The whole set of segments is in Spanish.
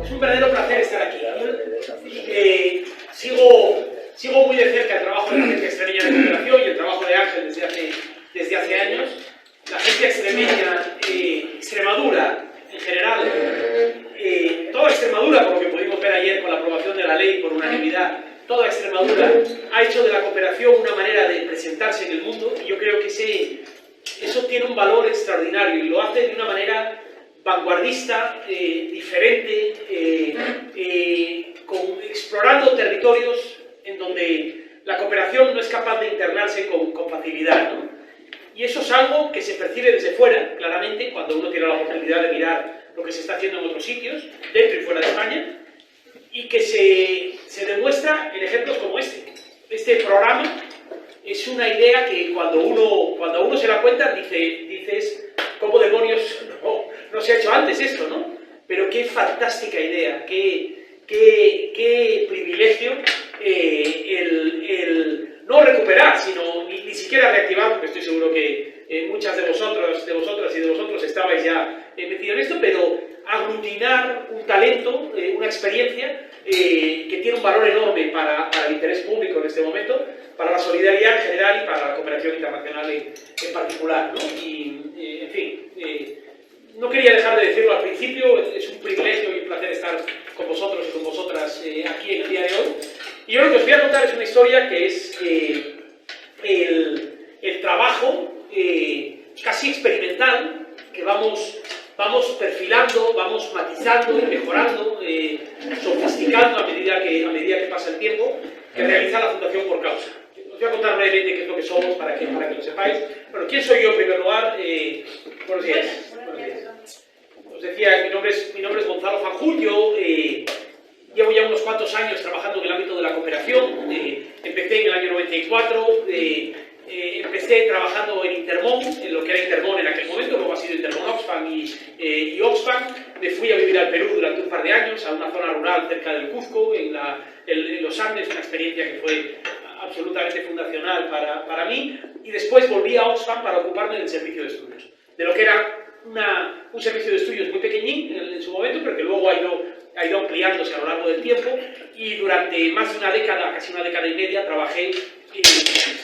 Es un verdadero placer estar aquí. Sigo muy de cerca el trabajo de la Agencia Extremeña de Cooperación y el trabajo de Ángel desde hace años. La Agencia Extremeña, Extremadura en general, toda Extremadura, por lo que pudimos ver ayer con la aprobación de la ley por unanimidad, toda Extremadura ha hecho de la cooperación una manera de presentarse en el mundo, y yo creo que eso tiene un valor extraordinario y lo hace de una manera vanguardista, diferente, explorando territorios en donde la cooperación no es capaz de internarse con facilidad, ¿no? Y eso es algo que se percibe desde fuera, claramente, cuando uno tiene la oportunidad de mirar lo que se está haciendo en otros sitios, dentro y fuera de España, y que se demuestra en ejemplos como este. Este programa es una idea que cuando uno se la cuenta, dices, ¿cómo demonios no se ha hecho antes esto, no? Pero qué fantástica idea, qué privilegio el no recuperar, sino ni siquiera reactivar, porque estoy seguro que muchas de vosotras y de vosotros estabais ya metidos en esto, pero aglutinar un talento, una experiencia que tiene un valor enorme para el interés público en este momento, para la solidaridad en general y para la cooperación internacional en particular, ¿no? Y, en fin, no quería dejar de decirlo al principio, es un privilegio y un placer estar con vosotros y con vosotras aquí en el día de hoy. Y yo lo que os voy a contar es una historia que es el trabajo casi experimental que vamos perfilando, vamos matizando y mejorando, sofisticando a medida que pasa el tiempo, que realiza la Fundación Por Causa. Os voy a contar brevemente qué es lo que somos para que lo sepáis. Bueno, ¿quién soy yo en primer lugar? Buenos días. Os decía, mi nombre es Gonzalo Fanjul. Yo llevo ya unos cuantos años trabajando en el ámbito de la cooperación. Empecé en el año 94. Empecé trabajando en Intermón, en lo que era Intermón en aquel momento, luego ha sido Intermón Oxfam y Oxfam. Me fui a vivir al Perú durante un par de años, a una zona rural cerca del Cuzco, en los Andes, una experiencia que fue absolutamente fundacional para mí, y después volví a Oxfam para ocuparme del servicio de estudios, de lo que era un servicio de estudios muy pequeñín en su momento, pero que luego ha ido ampliándose a lo largo del tiempo, y durante más de una década, casi una década y media, trabajé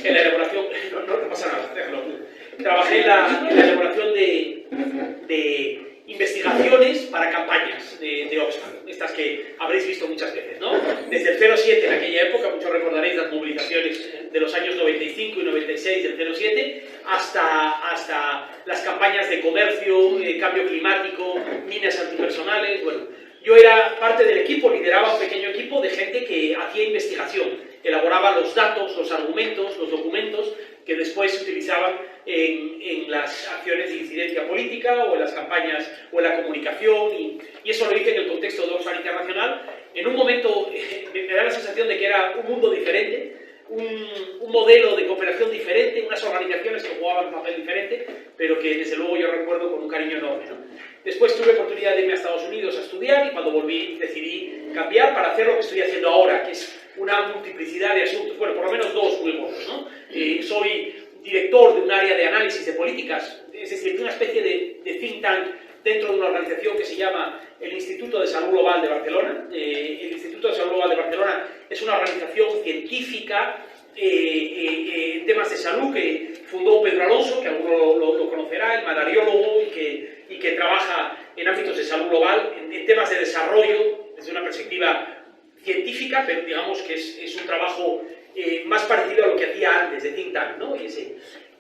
en la elaboración, no pasa nada, déjalo tú. Trabajé en la elaboración de investigaciones para campañas de Oxfam, estas que habréis visto muchas veces, ¿no? Desde el 07, en aquella época, muchos recordaréis las movilizaciones de los años 95 y 96 del 07, hasta las campañas de comercio, cambio climático, minas antipersonales. Bueno, yo era parte del equipo, lideraba un pequeño equipo de gente que hacía investigación, elaboraba los datos, los argumentos, los documentos que después se utilizaban en las acciones de incidencia política o en las campañas o en la comunicación, y eso lo hice en el contexto de Oxfam Internacional. En un momento me da la sensación de que era un mundo diferente, un modelo de cooperación diferente, unas organizaciones que jugaban un papel diferente, pero que desde luego yo recuerdo con un cariño enorme, ¿no? Después tuve oportunidad de irme a Estados Unidos a estudiar, y cuando volví decidí cambiar para hacer lo que estoy haciendo ahora, que es una multiplicidad de asuntos, bueno, por lo menos dos muy gordos, ¿no? Soy director de un área de análisis de políticas, es decir, de una especie de think tank dentro de una organización que se llama el Instituto de Salud Global de Barcelona. El Instituto de Salud Global de Barcelona es una organización científica en temas de salud que fundó Pedro Alonso, que alguno lo conocerá, el malariólogo, y que trabaja en ámbitos de salud global, en temas de desarrollo desde una perspectiva científica, pero digamos que es un trabajo más parecido a lo que hacía antes de think tank, ¿no?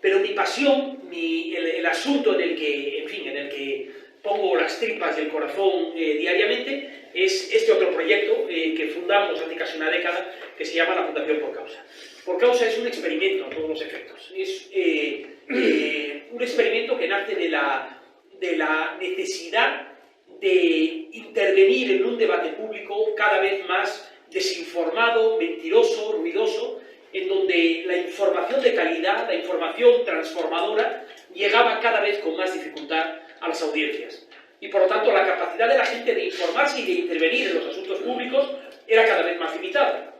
Pero mi pasión, el asunto en el que pongo las tripas y el corazón diariamente, es este otro proyecto que fundamos hace casi una década, que se llama la Fundación Por Causa. Por Causa es un experimento a todos los efectos. Es un experimento que nace de la necesidad de intervenir en un debate público cada vez más desinformado, mentiroso, ruidoso, en donde la información de calidad, la información transformadora, llegaba cada vez con más dificultad a las audiencias. Y por lo tanto la capacidad de la gente de informarse y de intervenir en los asuntos públicos era cada vez más limitada.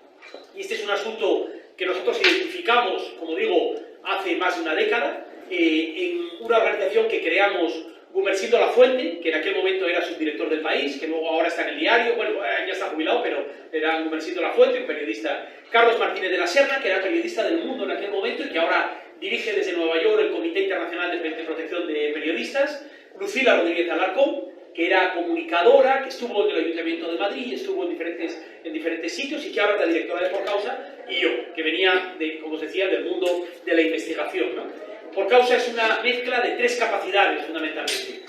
Y este es un asunto que nosotros identificamos, como digo, hace más de una década, en una organización que creamos Gumersindo Lafuente, que en aquel momento era subdirector del País, que luego ahora está en el diario, bueno, ya está jubilado, pero era Gumersindo Lafuente, un periodista. Carlos Martínez de la Serna, que era periodista del Mundo en aquel momento y que ahora dirige desde Nueva York el Comité Internacional de Protección de Periodistas. Lucila Rodríguez Alarcón, que era comunicadora, que estuvo en el Ayuntamiento de Madrid, estuvo en diferentes sitios y que ahora es la directora de Por Causa, y yo, que venía, como os decía, del mundo de la investigación, ¿no? Por Causa es una mezcla de tres capacidades, fundamentalmente.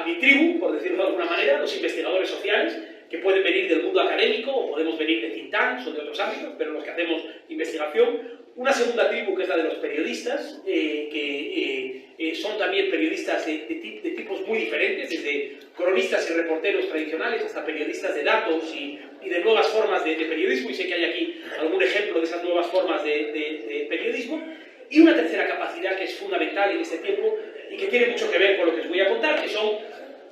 Mi tribu, por decirlo de alguna manera, los investigadores sociales, que pueden venir del mundo académico o podemos venir de think tanks o de otros ámbitos, pero los que hacemos investigación. Una segunda tribu, que es la de los periodistas, que son también periodistas de tipos muy diferentes, desde cronistas y reporteros tradicionales hasta periodistas de datos y de nuevas formas de periodismo, y sé que hay aquí algún ejemplo de esas nuevas formas de periodismo. Y una tercera capacidad que es fundamental en este tiempo y que tiene mucho que ver con lo que os voy a contar, que son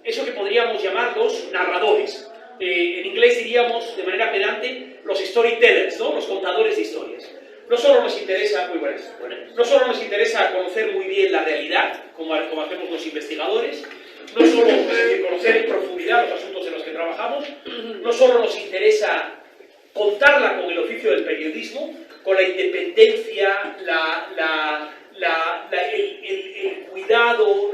eso que podríamos llamar los narradores. En inglés diríamos, de manera pedante, los storytellers, ¿no? Los contadores de historias. No solo nos interesa, no solo nos interesa conocer muy bien la realidad, como hacemos los investigadores, no solo conocer en profundidad los asuntos en los que trabajamos, no solo nos interesa contarla con el oficio del periodismo, con la independencia, el cuidado,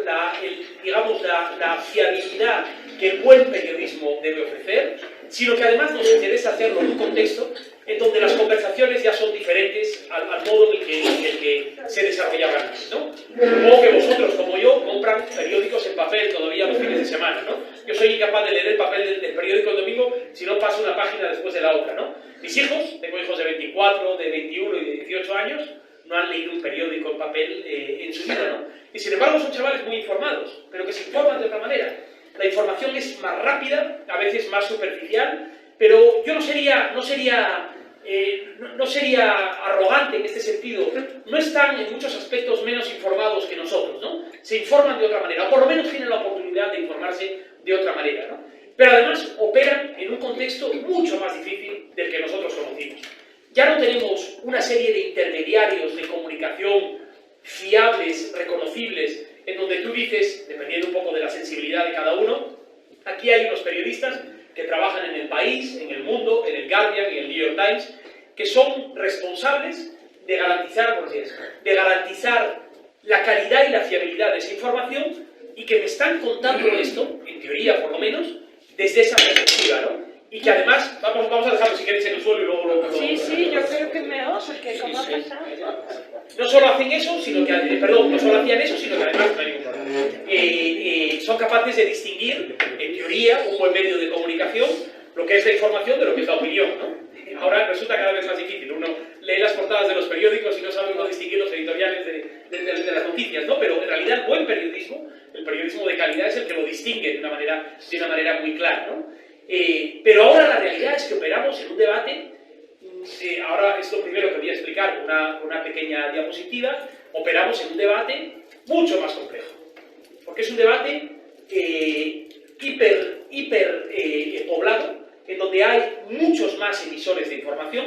digamos, la fiabilidad que el buen periodismo debe ofrecer, sino que además nos interesa hacerlo en un contexto en donde las conversaciones ya son diferentes al modo en el que se desarrollaban antes, ¿no? Supongo que vosotros, como yo, compran periódicos en papel todavía los fines de semana, ¿no? Yo soy incapaz de leer el papel del periódico el domingo si no paso una página después de la otra, ¿no? Mis hijos, tengo hijos de 24, de 21 y de 18 años, no han leído un periódico en papel en su vida, ¿no? Y sin embargo son chavales muy informados, pero que se informan de otra manera. La información es más rápida, a veces más superficial, pero yo no sería arrogante en este sentido. No están en muchos aspectos menos informados que nosotros, ¿no? Se informan de otra manera, o por lo menos tienen la oportunidad de informarse de otra manera, ¿no? Pero además operan en un contexto mucho más difícil del que nosotros conocimos. Ya no tenemos una serie de intermediarios de comunicación fiables, reconocibles, en donde tú dices, dependiendo un poco de la sensibilidad de cada uno, aquí hay unos periodistas que trabajan en El País, en El Mundo, en El Guardian y en El New York Times, que son responsables de garantizar la calidad y la fiabilidad de esa información y que me están contando esto, en teoría por lo menos, desde esa perspectiva, ¿no? Y que además, vamos a dejarlo si queréis en el suelo y luego lo... Sí, yo creo que es mejor, porque como ha pasado... No solo hacen eso, sino que, no solo hacían eso, sino que además son capaces de distinguir, en teoría, un buen medio de comunicación, lo que es la información de lo que es la opinión, ¿no? Ahora resulta cada vez más difícil. Uno lee las portadas de los periódicos y no sabe uno distinguir los editoriales de las noticias, ¿no? Pero en realidad el buen periodismo, el periodismo de calidad, es el que lo distingue de una manera muy clara, ¿no? Pero ahora la realidad es que operamos en un debate, ahora es lo primero que voy a explicar con una pequeña diapositiva, operamos en un debate mucho más complejo, porque es un debate hiper poblado, en donde hay muchos más emisores de información,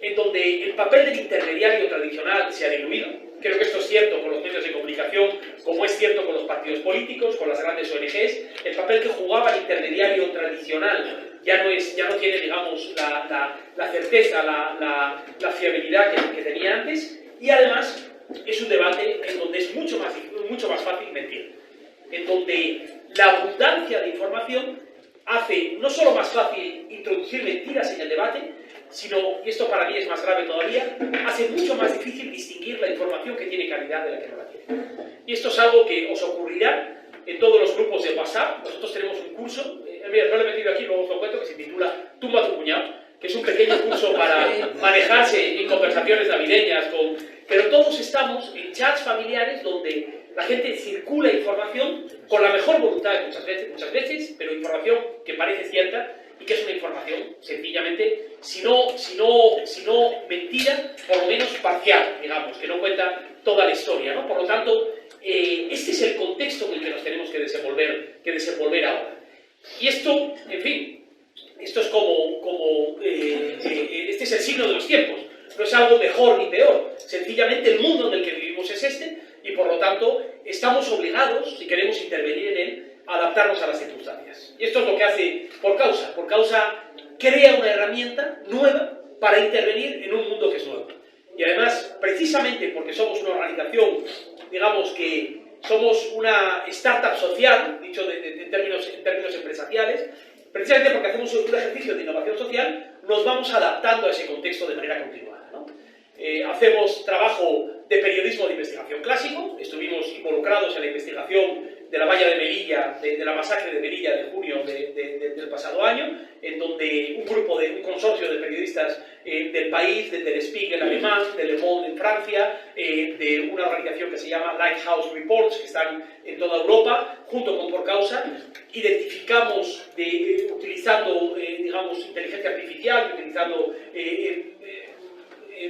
en donde el papel del intermediario tradicional se ha diluido. Creo que esto es cierto con los medios de comunicación, como es cierto con los partidos políticos, con las grandes ONGs. El papel que jugaba el intermediario tradicional ya no tiene, digamos, la certeza, la fiabilidad que tenía antes, y además es un debate en donde es mucho más fácil mentir, en donde la abundancia de información hace no solo más fácil introducir mentiras en el debate, sino, y esto para mí es más grave todavía, hace mucho más difícil distinguir la información que tiene calidad de la que no la tiene. Y esto es algo que os ocurrirá en todos los grupos de WhatsApp. Nosotros tenemos un curso, mira, no lo he metido aquí, luego os lo cuento, que se titula Tumba a tu cuñado, que es un pequeño curso para manejarse en conversaciones navideñas, pero todos estamos en chats familiares donde la gente circula información con la mejor voluntad muchas veces, pero información que parece cierta y que es una información sencillamente, si no mentira, por lo menos parcial, digamos, que no cuenta toda la historia, ¿no? Por lo tanto, este es el contexto en el que nos tenemos que desenvolver ahora. Y esto, en fin, esto es este es el signo de los tiempos. No es algo mejor ni peor. Sencillamente el mundo en el que vivimos es este, y por lo tanto estamos obligados, si queremos intervenir en él, a adaptarnos a las circunstancias. Y esto es lo que hace Por Causa. Por Causa crea una herramienta nueva para intervenir en un mundo que es nuevo. Y además, precisamente porque somos una organización, digamos que somos una startup social, dicho en términos empresariales, precisamente porque hacemos un ejercicio de innovación social, nos vamos adaptando a ese contexto de manera continuada, ¿no? Hacemos trabajo de periodismo de investigación clásico, estuvimos involucrados en la investigación de la valla de Melilla, de la masacre de Melilla de junio del pasado año, en donde un consorcio de periodistas del país, del Spiegel alemán, del Le Monde en Francia, de una organización que se llama Lighthouse Reports, que están en toda Europa, junto con Por Causa, identificamos, utilizando, digamos, inteligencia artificial, utilizando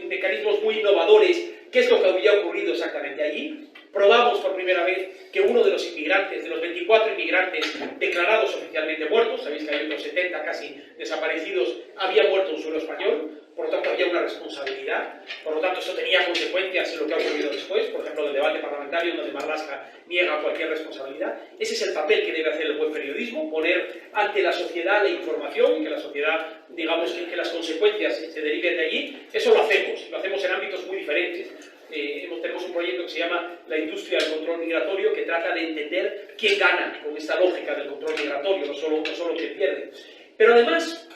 mecanismos muy innovadores, qué es lo que había ocurrido exactamente allí. Probamos por primera vez que uno de los inmigrantes, de los 24 inmigrantes declarados oficialmente muertos, sabéis que hay otros 70 casi desaparecidos, había muerto en suelo español, por lo tanto había una responsabilidad, por lo tanto eso tenía consecuencias en lo que ha ocurrido después, por ejemplo en el debate parlamentario donde Marlaska niega cualquier responsabilidad. Ese es el papel que debe hacer el buen periodismo, poner ante la sociedad la información y que la sociedad, digamos, que las consecuencias se deriven de allí. Eso lo hacemos en ámbitos muy diferentes. Tenemos un proyecto que se llama La industria del control migratorio, que trata de entender quién gana con esta lógica del control migratorio, no solo quién pierde. Pero además,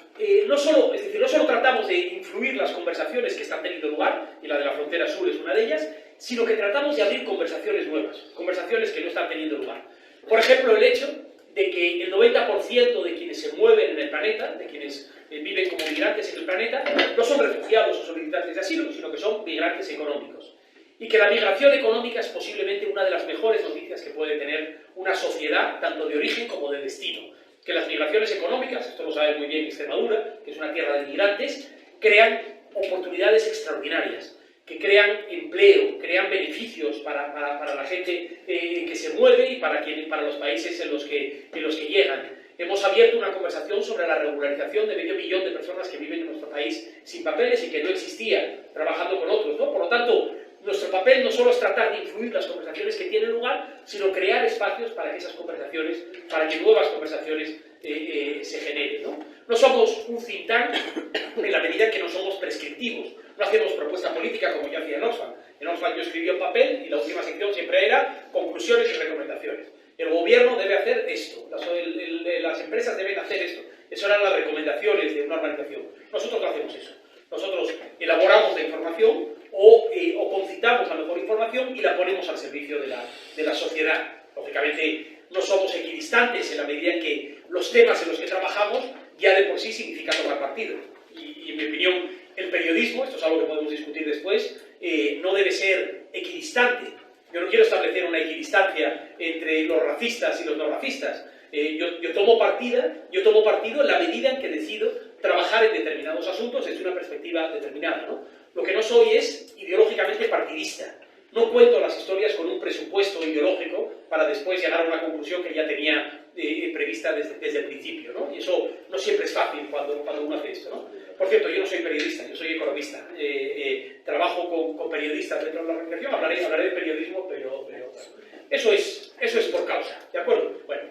no solo tratamos de influir las conversaciones que están teniendo lugar, y la de la frontera sur es una de ellas, sino que tratamos de abrir conversaciones nuevas, conversaciones que no están teniendo lugar. Por ejemplo, el hecho de que el 90% de quienes se mueven en el planeta, de quienes viven como migrantes en el planeta, no son refugiados o solicitantes de asilo, sino que son migrantes económicos. Y que la migración económica es posiblemente una de las mejores noticias que puede tener una sociedad, tanto de origen como de destino. Que las migraciones económicas, esto lo sabe muy bien Extremadura, que es una tierra de migrantes, crean oportunidades extraordinarias, que crean empleo, crean beneficios para la gente que se mueve y para los países en los que llegan. Hemos abierto una conversación sobre la regularización de medio millón de personas que viven en nuestro país sin papeles y que no existía trabajando con otros, ¿no? Por lo tanto, nuestro papel no solo es tratar de influir las conversaciones que tienen lugar, sino crear espacios para que esas conversaciones, para que nuevas conversaciones se generen, ¿no? No somos un think tank en la medida que no somos prescriptivos. No hacemos propuesta política como yo hacía en Oxfam. En Oxfam yo escribía un papel y la última sección siempre era conclusiones y recomendaciones. El gobierno debe hacer esto, las empresas deben hacer esto. Eso eran las recomendaciones de una organización. Nosotros no hacemos eso. Nosotros elaboramos la información o concitamos la mejor información y la ponemos al servicio de la sociedad. Lógicamente no somos equidistantes en la medida en que los temas en los que trabajamos ya de por sí significan tomar partido. Y en mi opinión, el periodismo, esto es algo que podemos discutir después, no debe ser equidistante. Yo no quiero establecer una equidistancia entre los racistas y los no racistas. Yo tomo partido en la medida en que decido trabajar en determinados asuntos desde una perspectiva determinada, ¿no? Lo que no soy es ideológicamente partidista. No cuento las historias con un presupuesto ideológico para después llegar a una conclusión que ya tenía prevista desde el principio, ¿no? Y eso no siempre es fácil cuando uno hace esto, ¿no? Por cierto, yo no soy periodista, yo soy economista. Trabajo con periodistas dentro de la organización, hablaré de periodismo, pero eso es Por Causa, ¿de acuerdo? Bueno,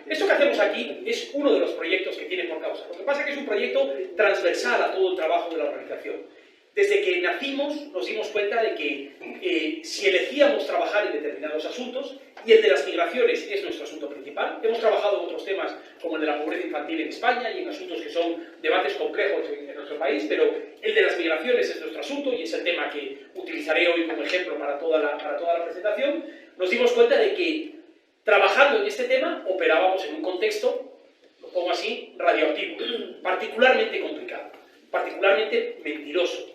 esto que hacemos aquí es uno de los proyectos que tiene Por Causa. Lo que pasa es que es un proyecto transversal a todo el trabajo de la organización. Desde que nacimos nos dimos cuenta de que si elegíamos trabajar en determinados asuntos, y el de las migraciones es nuestro asunto principal, hemos trabajado en otros temas como el de la pobreza infantil en España y en asuntos que son debates complejos en nuestro país, pero el de las migraciones es nuestro asunto y es el tema que utilizaré hoy como ejemplo para toda la presentación. Nos dimos cuenta de que trabajando en este tema operábamos en un contexto, lo pongo así, radioactivo, particularmente complicado, particularmente mentiroso,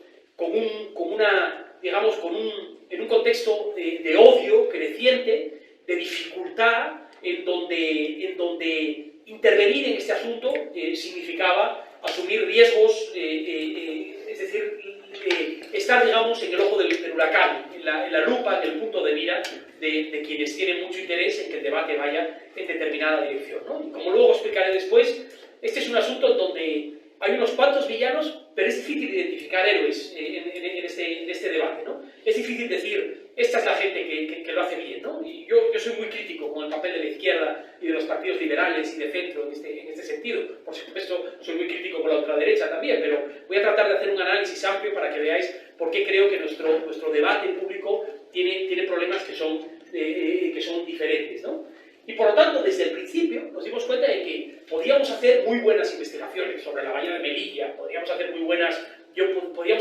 en un contexto de odio creciente, de dificultad, en donde intervenir en este asunto significaba asumir riesgos, es decir, estar, digamos, en el ojo del huracán, en la lupa, en el punto de mira de quienes tienen mucho interés en que el debate vaya en determinada dirección, ¿no? Y como luego explicaré después, este es un asunto en donde hay unos cuantos villanos, pero es difícil identificar héroes en este debate, ¿no? Es difícil decir esta es la gente que lo hace bien, ¿no? Y yo soy muy crítico con el papel de la izquierda y de los partidos liberales y de centro en este sentido. Por supuesto, soy muy crítico con la ultraderecha también, pero voy a tratar de hacer un análisis amplio para que veáis por qué creo que nuestro debate público tiene problemas que son diferentes, ¿no? Y por lo tanto, desde el principio nos dimos cuenta de que podíamos hacer muy buenas investigaciones sobre la bahía de Melilla, podíamos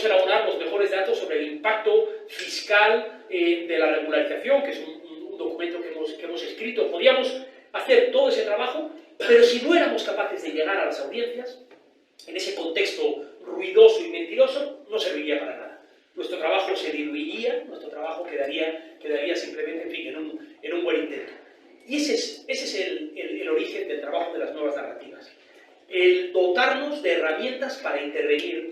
elaborar los mejores datos sobre el impacto fiscal de la regularización, que es un documento que hemos escrito. Podíamos hacer todo ese trabajo, pero si no éramos capaces de llegar a las audiencias, en ese contexto ruidoso y mentiroso, no serviría para nada. Nuestro trabajo se diluiría, nuestro trabajo quedaría simplemente, en fin, en un buen intento. Y ese es el origen del trabajo de las nuevas narrativas. El dotarnos de herramientas para intervenir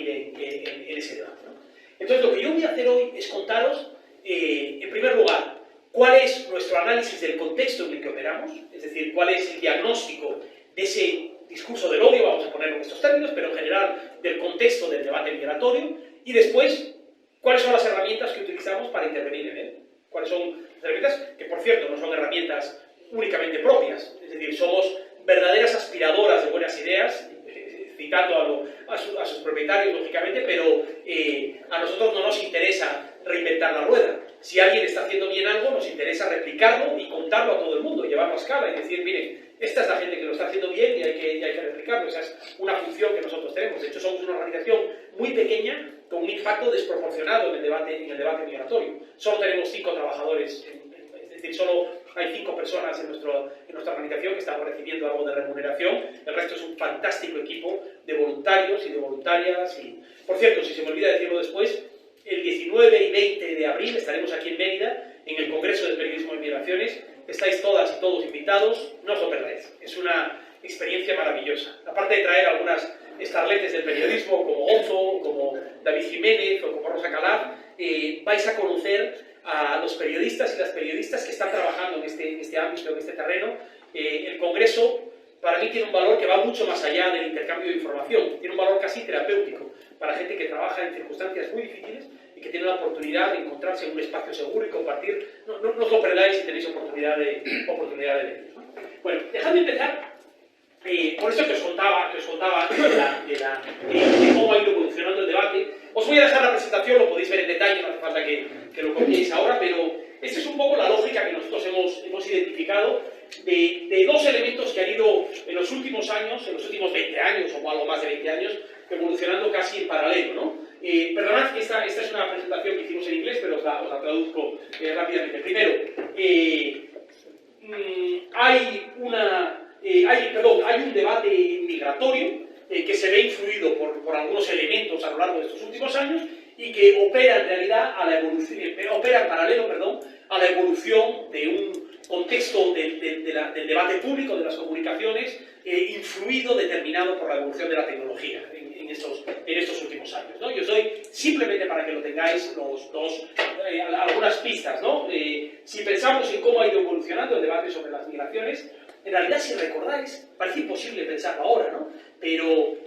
en ese debate, ¿no? Entonces, lo que yo voy a hacer hoy es contaros, en primer lugar, cuál es nuestro análisis del contexto en el que operamos, es decir, cuál es el diagnóstico de ese discurso del odio, vamos a ponerlo en estos términos, pero en general del contexto del debate migratorio, y después, cuáles son las herramientas que utilizamos para intervenir en él. ¿Cuáles son las herramientas? Que, por cierto, no son herramientas únicamente propias, es decir, somos verdaderas aspiradoras de buenas ideas, citando a sus propietarios, lógicamente, pero a nosotros no nos interesa reinventar la rueda. Si alguien está haciendo bien algo, nos interesa replicarlo y contarlo a todo el mundo, llevarlo a escala y decir, miren, esta es la gente que lo está haciendo bien y hay que replicarlo. Esa es una función que nosotros tenemos. De hecho, somos una organización muy pequeña con un impacto desproporcionado en el debate migratorio. Solo tenemos 5 trabajadores, es decir, solo hay 5 personas en nuestra organización que estamos recibiendo algo de remuneración. El resto es un fantástico equipo de voluntarios y de voluntarias. Por cierto, si se me olvida decirlo después, el 19 y 20 de abril estaremos aquí en Mérida, en el Congreso de Periodismo y Migraciones. Estáis todas y todos invitados, no os lo perdáis. Es una experiencia maravillosa. Aparte de traer algunas estarletes del periodismo, como Gonzo, como David Jiménez o como Rosa Calaf, vais a conocer a los periodistas y las periodistas que están trabajando en este ámbito, en este terreno. El Congreso, para mí, tiene un valor que va mucho más allá del intercambio de información. Tiene un valor casi terapéutico para gente que trabaja en circunstancias muy difíciles y que tiene la oportunidad de encontrarse en un espacio seguro y compartir. No os lo perdáis si tenéis oportunidad de venir, ¿no? Bueno, dejadme empezar por eso que os contaba de cómo ha ido evolucionando el debate. Os voy a dejar la presentación, lo podéis ver en detalle, no hace falta que lo copiéis ahora, pero esta es un poco la lógica que nosotros hemos identificado de 2 elementos que han ido en los últimos años, en los últimos 20 años o algo más de 20 años, evolucionando casi en paralelo, ¿no? Perdonad que esta es una presentación que hicimos en inglés, pero os la traduzco rápidamente. Primero, hay un debate migratorio que se ve influido por algunos elementos a lo largo de estos últimos años y que opera en realidad opera en paralelo, a la evolución de un contexto del debate público, de las comunicaciones, influido, determinado por la evolución de la tecnología en estos últimos años, ¿no? Yo os doy, simplemente para que lo tengáis, algunas pistas, ¿no? Si pensamos en cómo ha ido evolucionando el debate sobre las migraciones, en realidad, si recordáis, parece imposible pensarlo ahora, ¿no? Pero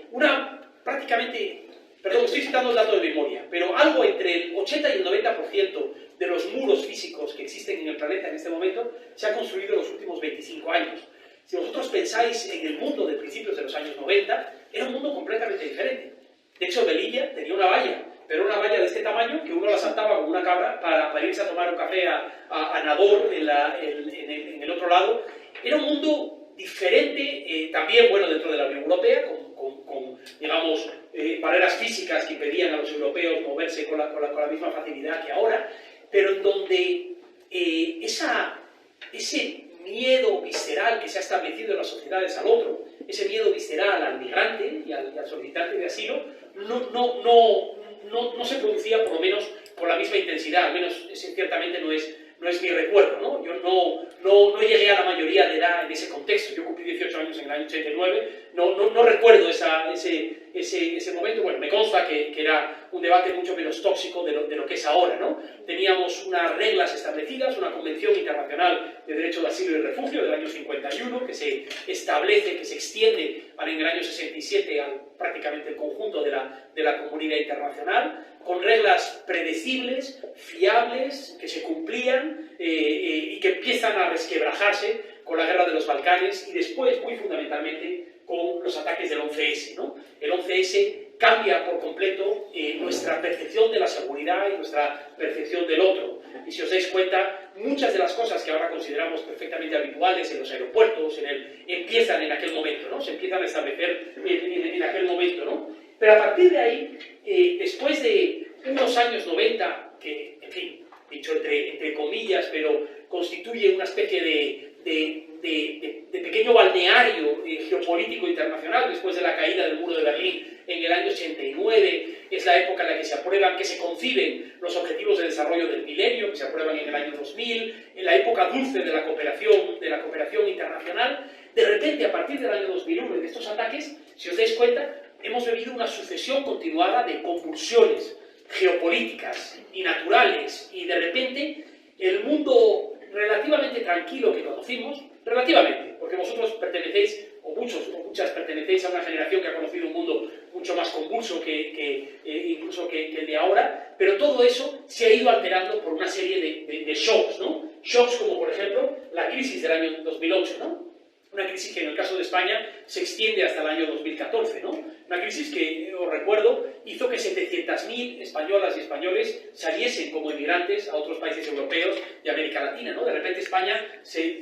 estoy citando el dato de memoria, pero algo entre el 80 y el 90% de los muros físicos que existen en el planeta en este momento se ha construido en los últimos 25 años. Si vosotros pensáis en el mundo de principios de los años 90, era un mundo completamente diferente. De hecho, Melilla tenía una valla, pero una valla de este tamaño que uno la saltaba con una cabra para irse a tomar un café a Nador en el otro lado. Era un mundo diferente, también bueno dentro de la Unión Europea, con digamos, barreras físicas que impedían a los europeos moverse con la misma facilidad que ahora, pero en donde ese miedo visceral que se ha establecido en las sociedades al otro, ese miedo visceral al migrante y al solicitante de asilo, no se producía, por lo menos, con la misma intensidad. Al menos ese ciertamente no es mi recuerdo, ¿no? Yo no llegué a la mayoría de edad en ese contexto. Yo cumplí 18 años en el año 89, no recuerdo ese momento. Bueno, me consta que era un debate mucho menos tóxico de lo que es ahora, ¿no? Teníamos unas reglas establecidas, una Convención Internacional de Derecho de Asilo y Refugio del año 51, que se establece, que se extiende en el año 67 a prácticamente el conjunto de la comunidad internacional, con reglas predecibles, fiables, que se cumplían y que empiezan a resquebrajarse con la guerra de los Balcanes y después, muy fundamentalmente, con los ataques del 11S, ¿no? El 11S cambia por completo nuestra percepción de la seguridad y nuestra percepción del otro. Y si os dais cuenta, muchas de las cosas que ahora consideramos perfectamente habituales en los aeropuertos, empiezan en aquel momento, ¿no? Se empiezan a establecer en aquel momento, ¿no? Pero a partir de ahí, después de unos años 90, que, en fin, dicho entre comillas, pero constituye una especie de pequeño balneario geopolítico internacional después de la caída del muro de Berlín en el año 89, es la época en la que se aprueban, que se conciben los objetivos de desarrollo del milenio, que se aprueban en el año 2000, en la época dulce de la cooperación internacional. De repente, a partir del año 2001, de estos ataques, si os dais cuenta, hemos vivido una sucesión continuada de convulsiones geopolíticas y naturales, y de repente el mundo relativamente tranquilo que conocimos, relativamente, porque vosotros pertenecéis, o muchos o muchas pertenecéis a una generación que ha conocido un mundo mucho más convulso incluso que el de ahora, pero todo eso se ha ido alterando por una serie de shocks, ¿no? Shocks como, por ejemplo, la crisis del año 2008, ¿no? Una crisis que en el caso de España se extiende hasta el año 2014, ¿no? Una crisis que, os recuerdo, hizo que 700.000 españolas y españoles saliesen como inmigrantes a otros países europeos y América Latina, ¿no? De repente España se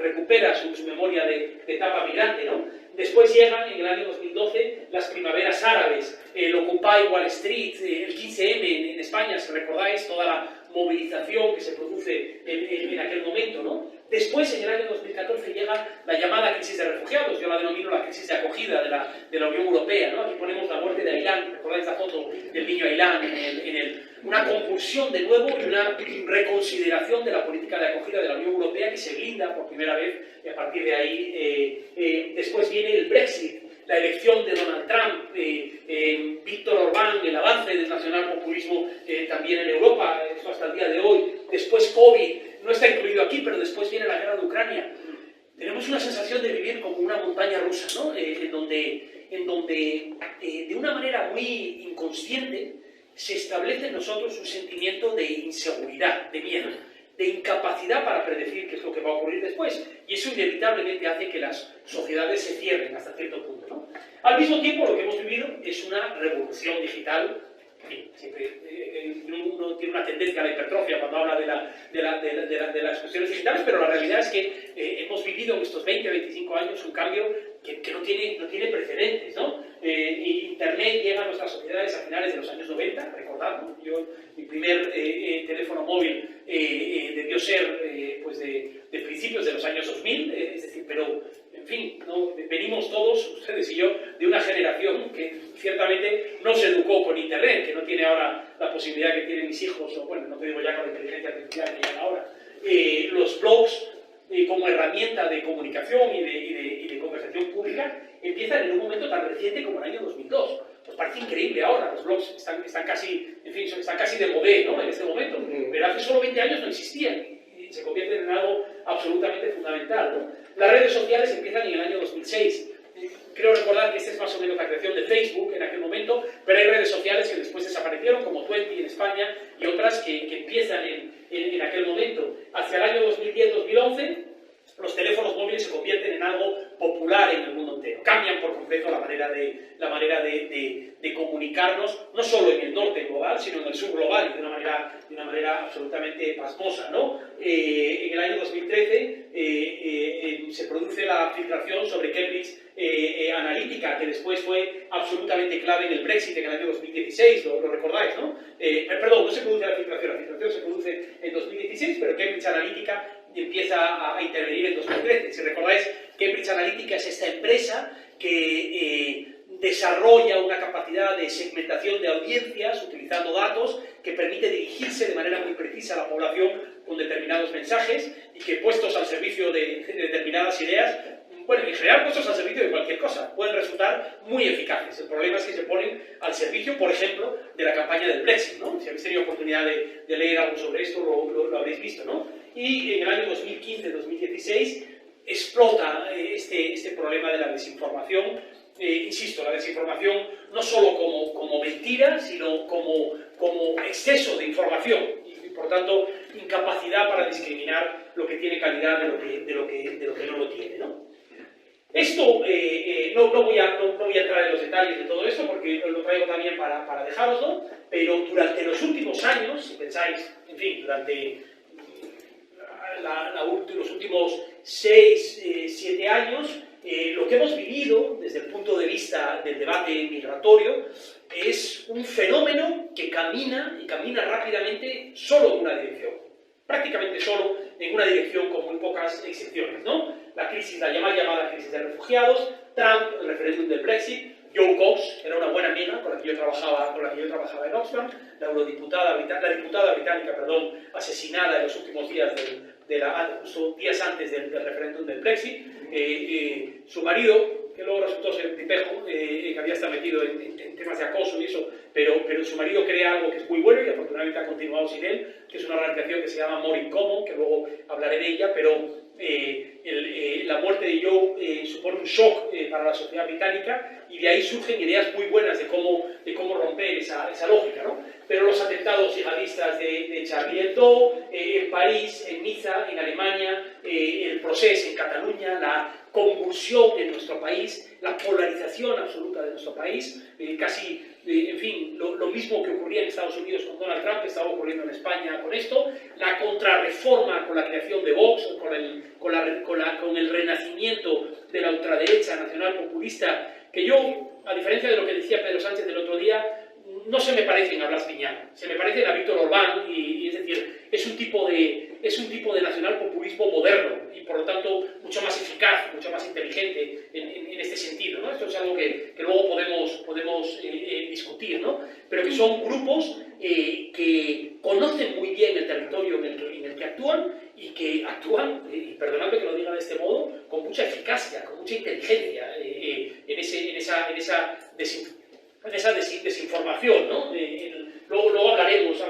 recupera su memoria de etapa migrante, ¿no? Después llegan, en el año 2012, las primaveras árabes, el Occupy Wall Street, el 15M en España, si recordáis, toda la movilización que se produce en aquel momento, ¿no? Después, en el año 2014, llega la llamada crisis de refugiados, yo la denomino la crisis de acogida de la Unión Europea, ¿no? Aquí ponemos la muerte de Ailán, recordáis la foto del niño Ailán, una convulsión de nuevo y una reconsideración de la política de acogida de la Unión Europea que se blinda por primera vez, y a partir de ahí, después viene el Brexit, la elección de Donald Trump, Víctor Orbán, el avance del nacionalpopulismo también en Europa, eso hasta el día de hoy, después COVID, no está incluido aquí, pero después viene la guerra de Ucrania. Tenemos una sensación de vivir como una montaña rusa, ¿no? En donde de una manera muy inconsciente se establece en nosotros un sentimiento de inseguridad, de miedo, de incapacidad para predecir qué es lo que va a ocurrir después. Y eso inevitablemente hace que las sociedades se cierren hasta cierto punto, ¿no? Al mismo tiempo, lo que hemos vivido es una revolución digital. Siempre uno tiene una tendencia a la hipertrofia cuando habla de las cuestiones digitales, pero la realidad es que hemos vivido en estos 20-25 años un cambio que no tiene precedentes, ¿no? Internet llega a nuestras sociedades a finales de los años 90, recordadlo. Mi primer teléfono móvil debió ser pues de principios de los años 2000, es decir, pero en fin, ¿no? Venimos todos, ustedes y yo, de una generación que ciertamente no se educó con Internet, que no tiene ahora la posibilidad que tienen mis hijos, o bueno, no te digo ya con la inteligencia artificial que llegan ahora. Los blogs como herramienta de comunicación y de conversación pública empiezan en un momento tan reciente como el año 2002. Pues parece increíble ahora, los blogs están casi, en fin, están casi de modé, ¿no? En este momento, pero hace solo 20 años no existían y se convierten en algo absolutamente fundamental, ¿no? Las redes sociales empiezan en el año 2006. Creo recordar que esta es más o menos la creación de Facebook en aquel momento, pero hay redes sociales que después desaparecieron, como Twenty en España, y otras que empiezan en aquel momento. Hacia el año 2010-2011, los teléfonos móviles se convierten en algo popular en el mundo entero. Cambian por completo la manera de comunicarnos, no solo en el norte global, sino en el sur global, y de una manera absolutamente pasmosa, ¿no? En el año 2013 se produce la filtración sobre Cambridge Analytica, que después fue absolutamente clave en el Brexit en el año 2016, lo recordáis, ¿no? Perdón, no se produce la filtración se produce en 2016, pero Cambridge Analytica empieza a intervenir en 2013. Si recordáis, Cambridge Analytica es esta empresa que desarrolla una capacidad de segmentación de audiencias utilizando datos que permite dirigirse de manera muy precisa a la población con determinados mensajes y que, puestos al servicio de determinadas ideas, bueno, en general puestos al servicio de cualquier cosa, pueden resultar muy eficaces. El problema es que se ponen al servicio, por ejemplo, de la campaña del Brexit, ¿no? Si habéis tenido oportunidad de leer algo sobre esto, lo habréis visto, ¿no? Y en el año 2015-2016 explota este problema de la desinformación. Insisto, la desinformación no solo como mentira, sino como exceso de información y, por tanto, incapacidad para discriminar lo que tiene calidad de lo que no lo tiene, ¿no? Esto, no voy a entrar en los detalles de todo esto porque lo traigo también para dejároslo, pero durante los últimos años, si pensáis, en fin, durante los últimos 6-7 años, lo que hemos vivido desde el punto de vista del debate migratorio es un fenómeno que camina y camina rápidamente solo en una dirección, prácticamente solo en una dirección con muy pocas excepciones, ¿no? La crisis, la llamada crisis de refugiados, Trump, el referéndum del Brexit, Jo Cox, que era una buena amiga con la que yo trabajaba en Oxfam, la diputada británica, asesinada en los últimos días justo días antes del referéndum del Brexit, su marido, que luego resultó ser un tipejo, que había estado metido en temas de acoso y eso, pero su marido crea algo que es muy bueno y afortunadamente ha continuado sin él, que es una organización que se llama More in Common, que luego hablaré de ella, pero la muerte de Joe supone un shock para la sociedad británica y de ahí surgen ideas muy buenas de cómo romper esa lógica, ¿no? Pero los atentados yihadistas de Charlie Hebdo, en París, en Niza, en Alemania, el proceso en Cataluña, la convulsión en nuestro país, la polarización absoluta de nuestro país, en fin, lo mismo que ocurría en Estados Unidos con Donald Trump, que estaba ocurriendo en España con esto, la contrarreforma con la creación de Vox, con el renacimiento de la ultraderecha nacional populista, que yo, a diferencia de lo que decía Pedro Sánchez del otro día, no se me parecen a Blas Piñar, se me parecen a Víctor Orbán, y es decir, es un tipo de nacionalpopulismo moderno y por lo tanto mucho más eficaz, mucho más inteligente en este sentido, ¿no? Esto es algo que luego podemos discutir, ¿no? Pero que son grupos que conocen muy bien el territorio en el que actúan y que actúan, y perdonadme que lo diga de este modo, con mucha eficacia, con mucha inteligencia en esa desinformación, ¿no? Luego hablaremos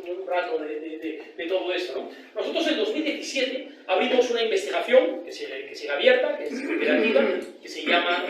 un rato de todo esto, ¿no? Nosotros en 2017 abrimos una investigación que sigue abierta, que es operativa, que se llama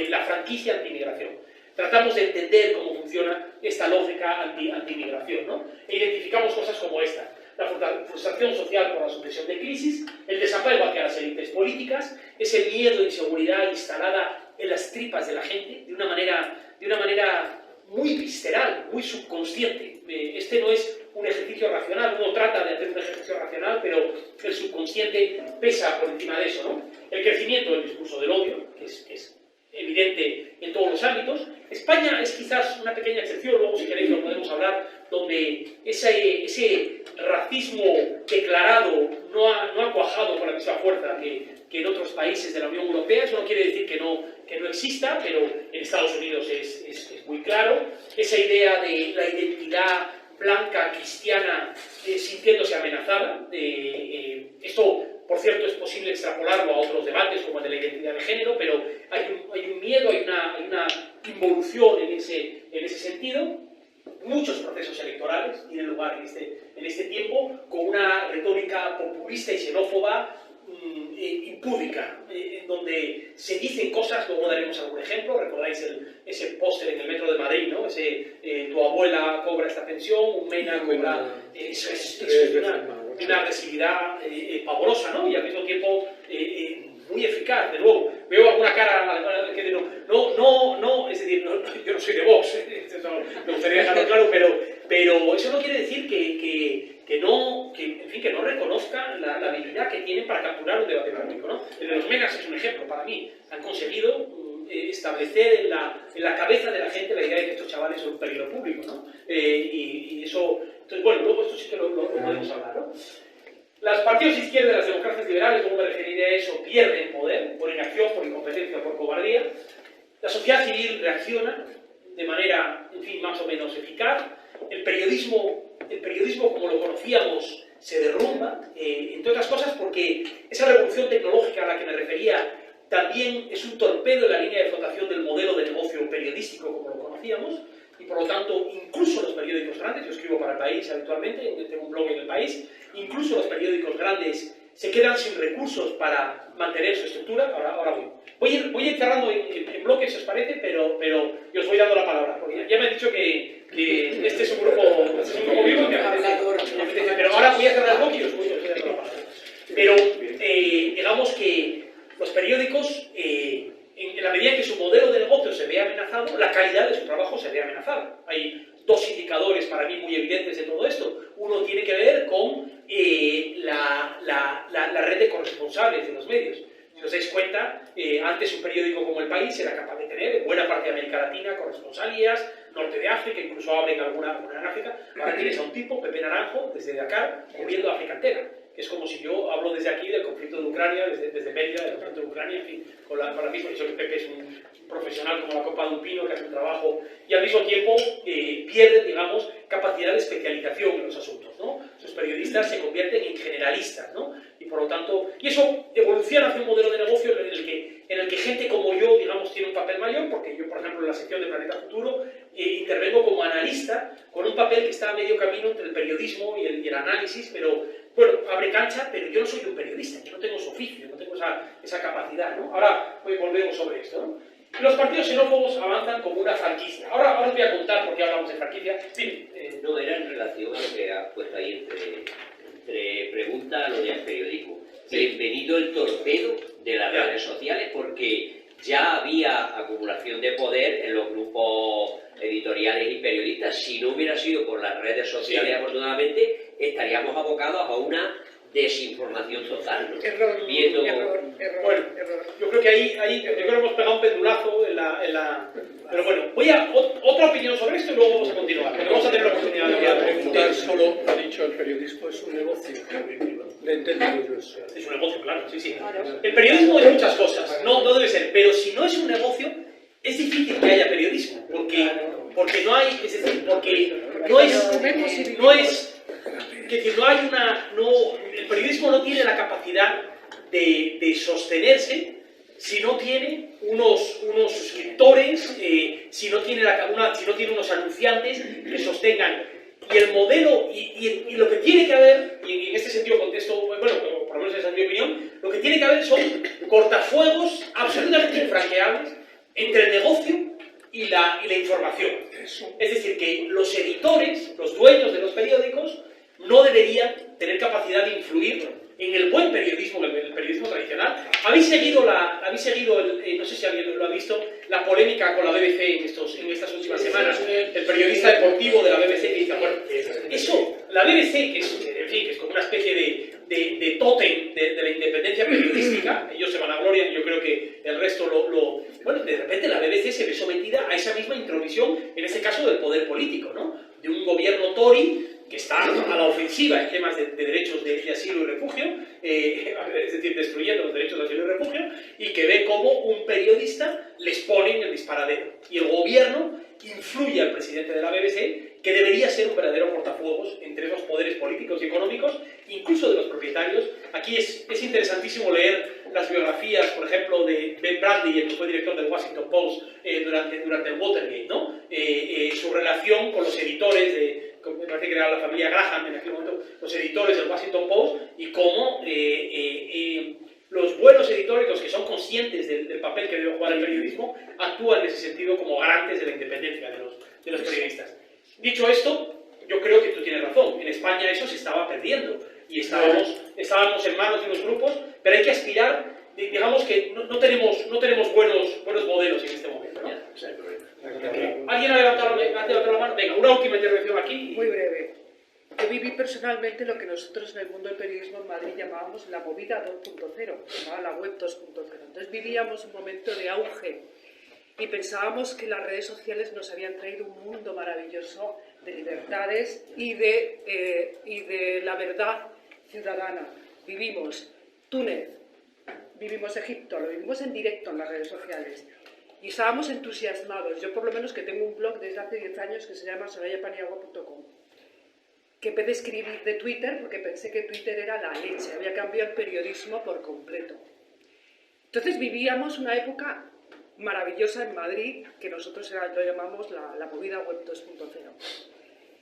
la franquicia antimigración. Tratamos de entender cómo funciona esta lógica antimigración, ¿no? E identificamos cosas como esta: la frustración social por la sucesión de crisis, el desapego hacia las élites políticas, ese miedo e inseguridad instalada en las tripas de la gente de una manera muy visceral, muy subconsciente. Este no es un ejercicio racional, uno trata de hacer un ejercicio racional, pero el subconsciente pesa por encima de eso, ¿no? El crecimiento del discurso del odio, que es evidente en todos los ámbitos. España es quizás una pequeña excepción, luego si queréis lo podemos hablar, donde ese racismo declarado no ha cuajado con la misma fuerza que en otros países de la Unión Europea. Eso no quiere decir que no exista, pero en Estados Unidos es muy claro. Esa idea de la identidad blanca, cristiana, sintiéndose amenazada. Esto, por cierto, es posible extrapolarlo a otros debates como el de la identidad de género, pero hay un miedo, hay una involución en ese sentido. Muchos procesos electorales tienen lugar en este tiempo con una retórica populista y xenófoba impúdica, en donde se dicen cosas. Luego daremos algún ejemplo. Recordáis ese póster en el metro de Madrid, ¿no? Tu abuela cobra esta pensión, un MENA cobra. Eso es una agresividad pavorosa, ¿no? Y al mismo tiempo muy eficaz. De nuevo, veo alguna cara que no, es decir, yo no soy de Vox, me gustaría dejarlo claro, pero eso no quiere decir que no reconozca la habilidad que tienen para capturar un debate público, ¿no? El de los megas es un ejemplo para mí. Han conseguido establecer en la cabeza de la gente la idea de que estos chavales son un peligro público, ¿no? Y eso, entonces, bueno, luego esto sí que lo podemos hablar, ¿no? Los partidos de izquierda, las democracias liberales, como me referiré a eso, pierden poder por inacción, por incompetencia, por cobardía. La sociedad civil reacciona de manera, en fin, más o menos eficaz. El periodismo como lo conocíamos se derrumba, entre otras cosas porque esa revolución tecnológica a la que me refería también es un torpedo en la línea de flotación del modelo de negocio periodístico como lo conocíamos, y por lo tanto, incluso los periódicos grandes, yo escribo para El País habitualmente, tengo un blog en El País, incluso los periódicos grandes se quedan sin recursos para mantener su estructura. Ahora voy a ir cerrando en bloques, si os parece, pero yo os voy dando la palabra, porque ya me han dicho que este es un grupo vivo, pero ahora voy a cerrar el bloque y os voy a dar la palabra. Pero digamos que los periódicos, en la medida en que su modelo de negocio se ve amenazado, la calidad de su trabajo se ve amenazada. Hay dos indicadores para mí muy evidentes de todo esto. Uno tiene que ver con la red de corresponsables de los medios. Si os dais cuenta, antes un periódico como El País era capaz de tener en buena parte de América Latina corresponsalías, norte de África, incluso abren alguna en África. Ahora tienes a un tipo, Pepe Naranjo, desde Dakar, cubriendo África entera. Es como si yo hablo desde aquí del conflicto de Ucrania, desde Mérida, del conflicto de Ucrania, en fin, con la misma. Eso que Pepe es un profesional como la copa de un pino, que hace un trabajo, y al mismo tiempo pierden, digamos, capacidad de especialización en los asuntos, ¿no? Los periodistas se convierten en generalistas, ¿no? Y por lo tanto, y eso evoluciona hacia un modelo de negocio en el que gente como yo, digamos, tiene un papel mayor, porque yo, por ejemplo, en la sección de Planeta Futuro, intervengo como analista, con un papel que está a medio camino entre el periodismo y el análisis, pero bueno, abre cancha, pero yo no soy un periodista, yo no tengo su oficio, no tengo esa capacidad, ¿no? Ahora volvemos sobre esto, ¿no? Y los partidos xenófobos avanzan como una franquicia. Ahora os voy a contar por qué hablamos de franquicia. Sí. No, era en relación a lo que has puesto ahí entre preguntas a lo del periodismo. Sí. Bienvenido el torpedo de las redes sociales, porque ya había acumulación de poder en los grupos editoriales y periodistas. Si no hubiera sido por las redes sociales, afortunadamente, estaríamos abocados a una desinformación total, ¿no? Error. Bueno, yo creo que ahí yo creo que hemos pegado un pendulazo en la... Pero bueno, voy a otra opinión sobre esto y luego vamos a continuar, porque vamos a tener la oportunidad de preguntar. Solo ha dicho el periodismo es un negocio. Le he entendido yo eso. Es un negocio, claro, sí. El periodismo es muchas cosas, no debe ser, pero si no es un negocio, es difícil que haya periodismo, porque no hay, es decir, porque no es que no hay el periodismo no tiene la capacidad de sostenerse si no tiene unos suscriptores, si no tiene unos anunciantes que sostengan. Y el modelo, y lo que tiene que haber, y en este sentido contesto, bueno, por lo menos esa es mi opinión, lo que tiene que haber son cortafuegos absolutamente infranqueables entre el negocio y la información. Es decir, que los editores, los dueños de los periódicos, no deberían tener capacidad de influir en el buen periodismo, el periodismo tradicional. ¿Habéis seguido no sé si alguien lo ha visto, la polémica con la BBC en estas últimas semanas? El periodista deportivo de la BBC que dice, bueno, eso, la BBC, que es como una especie de tótem de la independencia periodística, ellos se vanaglorian, yo creo que el resto bueno, de repente la BBC se ve sometida a esa misma intromisión, en este caso del poder político, ¿no? De un gobierno Tory que está a la ofensiva en temas de derechos de asilo y refugio, es decir, destruyendo los derechos de asilo y refugio, y que ve cómo un periodista les pone en el disparadero. Y el gobierno influye al presidente de la BBC, que debería ser un verdadero cortafuegos entre esos poderes políticos y económicos, incluso de los propietarios. Aquí es interesantísimo leer las biografías, por ejemplo, de Ben Bradley, el que fue director del Washington Post durante el Watergate, ¿no? Su relación con los editores me parece que era la familia Graham en aquel momento, los editores del Washington Post, y cómo los buenos editores, los que son conscientes del papel que debe jugar el periodismo, actúan en ese sentido como garantes de la independencia de los periodistas. Dicho esto, yo creo que tú tienes razón. En España eso se estaba perdiendo y estábamos en manos de unos grupos, pero hay que aspirar, digamos que no tenemos buenos modelos en este momento, ¿no? ¿Alguien ha levantado la mano? Venga, una última intervención aquí. Muy breve. Yo viví personalmente lo que nosotros en el mundo del periodismo en Madrid llamábamos la movida 2.0, llamaba la web 2.0. Entonces vivíamos un momento de auge y pensábamos que las redes sociales nos habían traído un mundo maravilloso de libertades y de la verdad ciudadana. Vivimos Túnez, vivimos Egipto, lo vivimos en directo en las redes sociales. Y estábamos entusiasmados. Yo por lo menos que tengo un blog desde hace 10 años que se llama sorayapaniagua.com, que empecé a escribir de Twitter porque pensé que Twitter era la leche, había cambiado el periodismo por completo. Entonces vivíamos una época maravillosa en Madrid, que nosotros lo llamamos la movida web 2.0.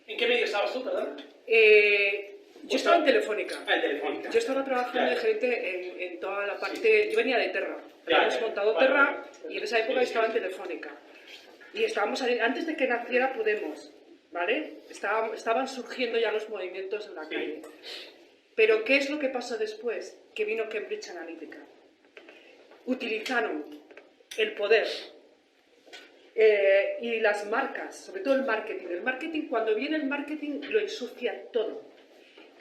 ¿En qué medio estabas tú, perdón? Yo estaba en Telefónica. Ah, en Telefónica. Yo estaba trabajando de gerente en toda la parte... Yo venía de Terra. Habíamos montado Terra y en esa época estaba en Telefónica. Y estábamos antes de que naciera Podemos, ¿vale? Estaban surgiendo ya los movimientos en la calle. Pero ¿qué es lo que pasó después? Que vino Cambridge Analytica. Utilizaron el poder y las marcas, sobre todo el marketing. El marketing, cuando viene el marketing, lo ensucia todo.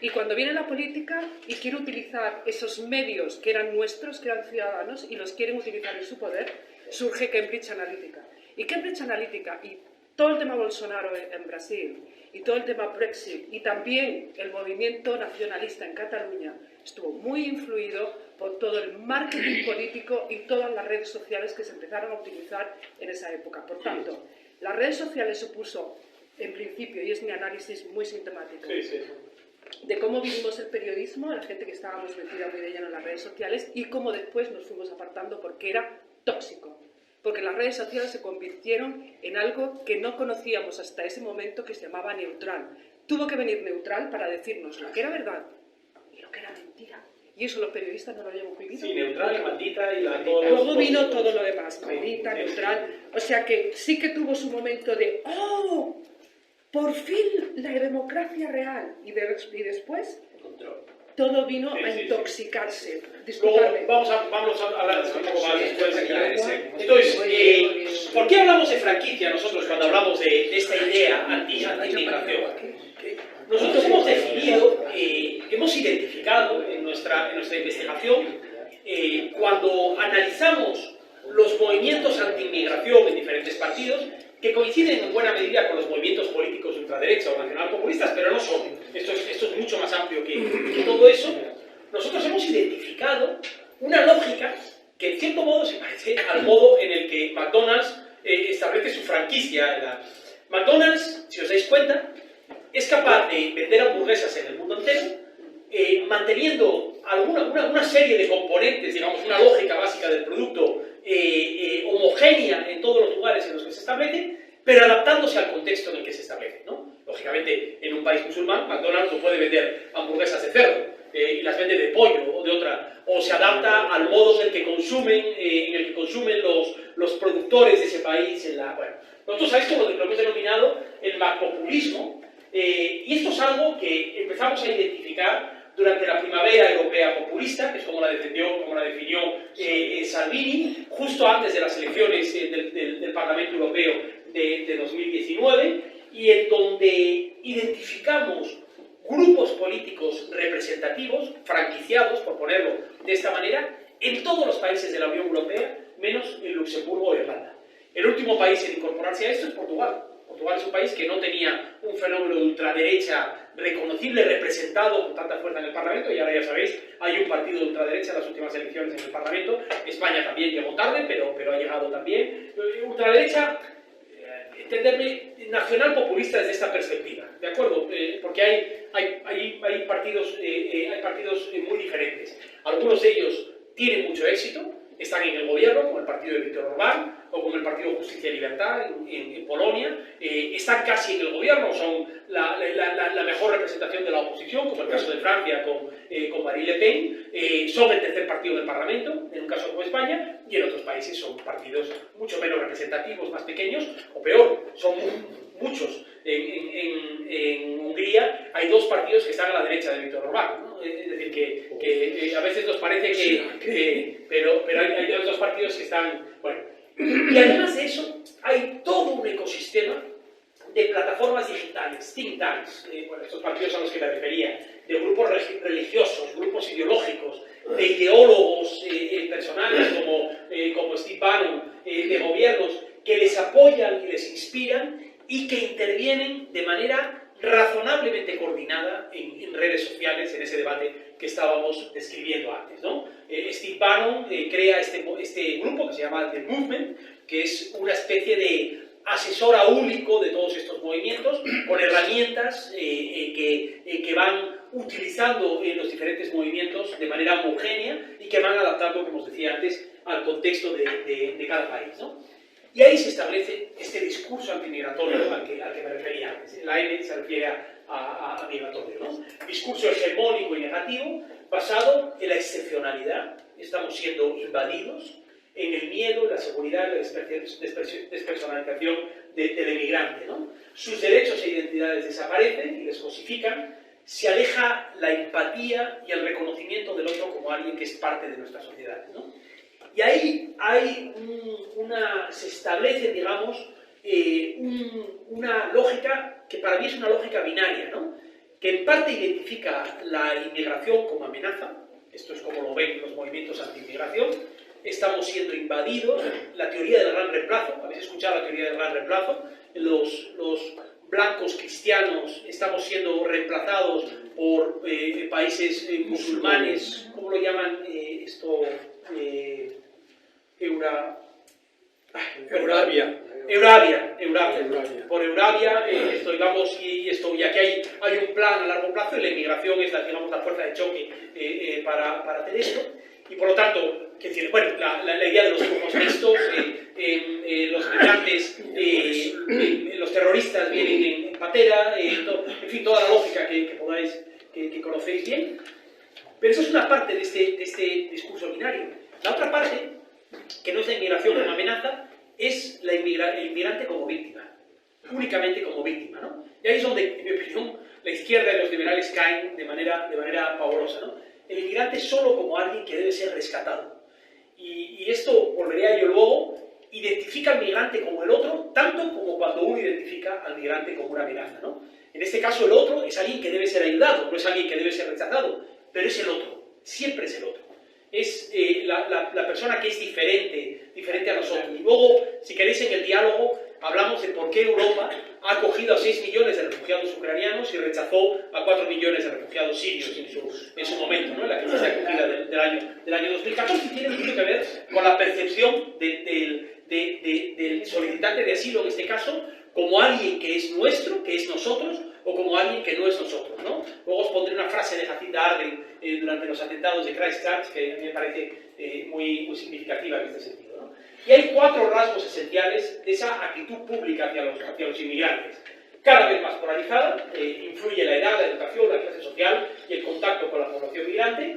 Y cuando viene la política y quiere utilizar esos medios que eran nuestros, que eran ciudadanos, y los quieren utilizar en su poder, surge Cambridge Analytica. Y Cambridge Analytica y todo el tema Bolsonaro en Brasil, y todo el tema Brexit, y también el movimiento nacionalista en Cataluña, estuvo muy influido por todo el marketing político y todas las redes sociales que se empezaron a utilizar en esa época. Por tanto, las redes sociales supuso, en principio, y es mi análisis muy sintomático, de cómo vivimos el periodismo, la gente que estábamos metida muy de lleno en las redes sociales, y cómo después nos fuimos apartando porque era tóxico. Porque las redes sociales se convirtieron en algo que no conocíamos hasta ese momento, que se llamaba neutral. Tuvo que venir neutral para decirnos lo que era verdad y lo que era mentira. Y eso los periodistas no lo habíamos vivido. Sí, neutral, maldita y la... Luego vino todo lo demás, maldita, neutral. O sea que sí que tuvo su momento de ¡oh! Por fin la democracia real. Y después todo vino a intoxicarse. Luego vamos a hablar un poco más después aquí. Entonces, ¿por qué hablamos de franquicia nosotros cuando hablamos de esta idea anti-inmigración? Nosotros hemos definido, hemos identificado en nuestra investigación, cuando analizamos los movimientos anti-inmigración en diferentes partidos, que coinciden en buena medida con los movimientos políticos de ultraderecha o nacionalpopulistas, pero no son. Esto es mucho más amplio que todo eso. Nosotros hemos identificado una lógica que en cierto modo se parece al modo en el que McDonald's establece su franquicia. McDonald's, si os dais cuenta, es capaz de vender hamburguesas en el mundo entero, manteniendo una serie de componentes, digamos, una lógica básica del producto homogénea en todos los lugares en los que se establece, pero adaptándose al contexto en el que se establece, ¿no? Lógicamente, en un país musulmán, McDonald's no puede vender hamburguesas de cerdo y las vende de pollo o de otra, o se adapta al modo en el que consumen los productores de ese país. Bueno, nosotros a esto lo hemos denominado el macpopulismo, y esto es algo que empezamos a identificar durante la primavera europea populista, que es como la definió Salvini, justo antes de las elecciones del Parlamento Europeo de 2019, y en donde identificamos grupos políticos representativos, franquiciados, por ponerlo de esta manera, en todos los países de la Unión Europea, menos en Luxemburgo o Irlanda. El último país en incorporarse a esto es Portugal. Portugal es un país que no tenía un fenómeno de ultraderecha reconocible, representado con tanta fuerza en el Parlamento, y ahora ya sabéis, hay un partido de ultraderecha en las últimas elecciones en el Parlamento. España también llegó tarde, pero ha llegado también. Ultraderecha, entenderme, nacional populista desde esta perspectiva, ¿de acuerdo? Porque hay partidos muy diferentes. Algunos de ellos tienen mucho éxito, están en el gobierno, como el partido de Víctor Orbán, o como el partido Justicia y Libertad en Polonia, están casi en el gobierno, son la mejor representación de la oposición, como el caso de Francia con Marine Le Pen, son el tercer partido del Parlamento, en un caso como España, y en otros países son partidos mucho menos representativos, más pequeños, o peor, son muchos. En Hungría hay dos partidos que están a la derecha de Víctor Orbán, ¿no? Es decir, que a veces nos parece pero hay dos partidos que están... Bueno, y además de eso, hay todo un ecosistema de plataformas digitales, think tanks, estos partidos a los que me refería, de grupos religiosos, grupos ideológicos, de ideólogos personales como Steve Bannon, de gobiernos que les apoyan y les inspiran y que intervienen de manera razonablemente coordinada en redes sociales, en ese debate que estábamos describiendo antes, ¿no? Steve Bannon crea este grupo que se llama The Movement, que es una especie de asesor único de todos estos movimientos, con herramientas que van utilizando los diferentes movimientos de manera homogénea y que van adaptando, como os decía antes, al contexto de cada país, ¿no? Y ahí se establece este discurso antimigratorio al que me refería antes. La M se refiere a migratorio, ¿no? Discurso hegemónico y negativo basado en la excepcionalidad. Estamos siendo invadidos, en el miedo, la seguridad, la despersonalización del inmigrante, ¿no? Sus derechos e identidades desaparecen y les cosifican. Se aleja la empatía y el reconocimiento del otro como alguien que es parte de nuestra sociedad, ¿no? Y ahí hay se establece, digamos, una lógica que para mí es una lógica binaria, ¿no? Que en parte identifica la inmigración como amenaza. Esto es como lo ven los movimientos anti-inmigración. Estamos siendo invadidos. La teoría del gran reemplazo, ¿habéis escuchado la teoría del gran reemplazo? Los blancos cristianos estamos siendo reemplazados por países musulmanes, ¿cómo lo llaman esto? Eurabia. Por Eurabia, digamos, y aquí hay un plan a largo plazo y la inmigración es digamos, la fuerza de choque para hacer esto. Y por lo tanto, bueno, la idea de los grupos mixtos, los migrantes, los terroristas vienen en patera, en fin, toda la lógica que conocéis bien. Pero eso es una parte de este discurso binario. La otra parte, que no es la inmigración como amenaza, es el inmigrante como víctima, únicamente como víctima, ¿no? Y ahí es donde, en mi opinión, la izquierda y los liberales caen de manera pavorosa, ¿no? El inmigrante solo como alguien que debe ser rescatado. Y esto, volveré a ello luego, identifica al migrante como el otro, tanto como cuando uno identifica al migrante como una amenaza, ¿no? En este caso, el otro es alguien que debe ser ayudado, no es alguien que debe ser rechazado, pero es el otro, siempre es el otro. Es la persona que es diferente a nosotros. Y luego, si queréis, en el diálogo hablamos de por qué Europa ha acogido a 6 millones de refugiados ucranianos y rechazó a 4 millones de refugiados sirios en su momento, ¿no? En la crisis de acogida del año 2014, y tiene mucho que ver con la percepción del solicitante de asilo, en este caso, como alguien que es nuestro, que es nosotros, o como alguien que no es nosotros, ¿no? Luego os pondré una frase de Jacinda Ardern durante los atentados de Christchurch que a mí me parece muy significativa en este sentido, ¿no? Y hay 4 rasgos esenciales de esa actitud pública hacia los inmigrantes. Cada vez más polarizada, influye la edad, la educación, la clase social y el contacto con la población migrante.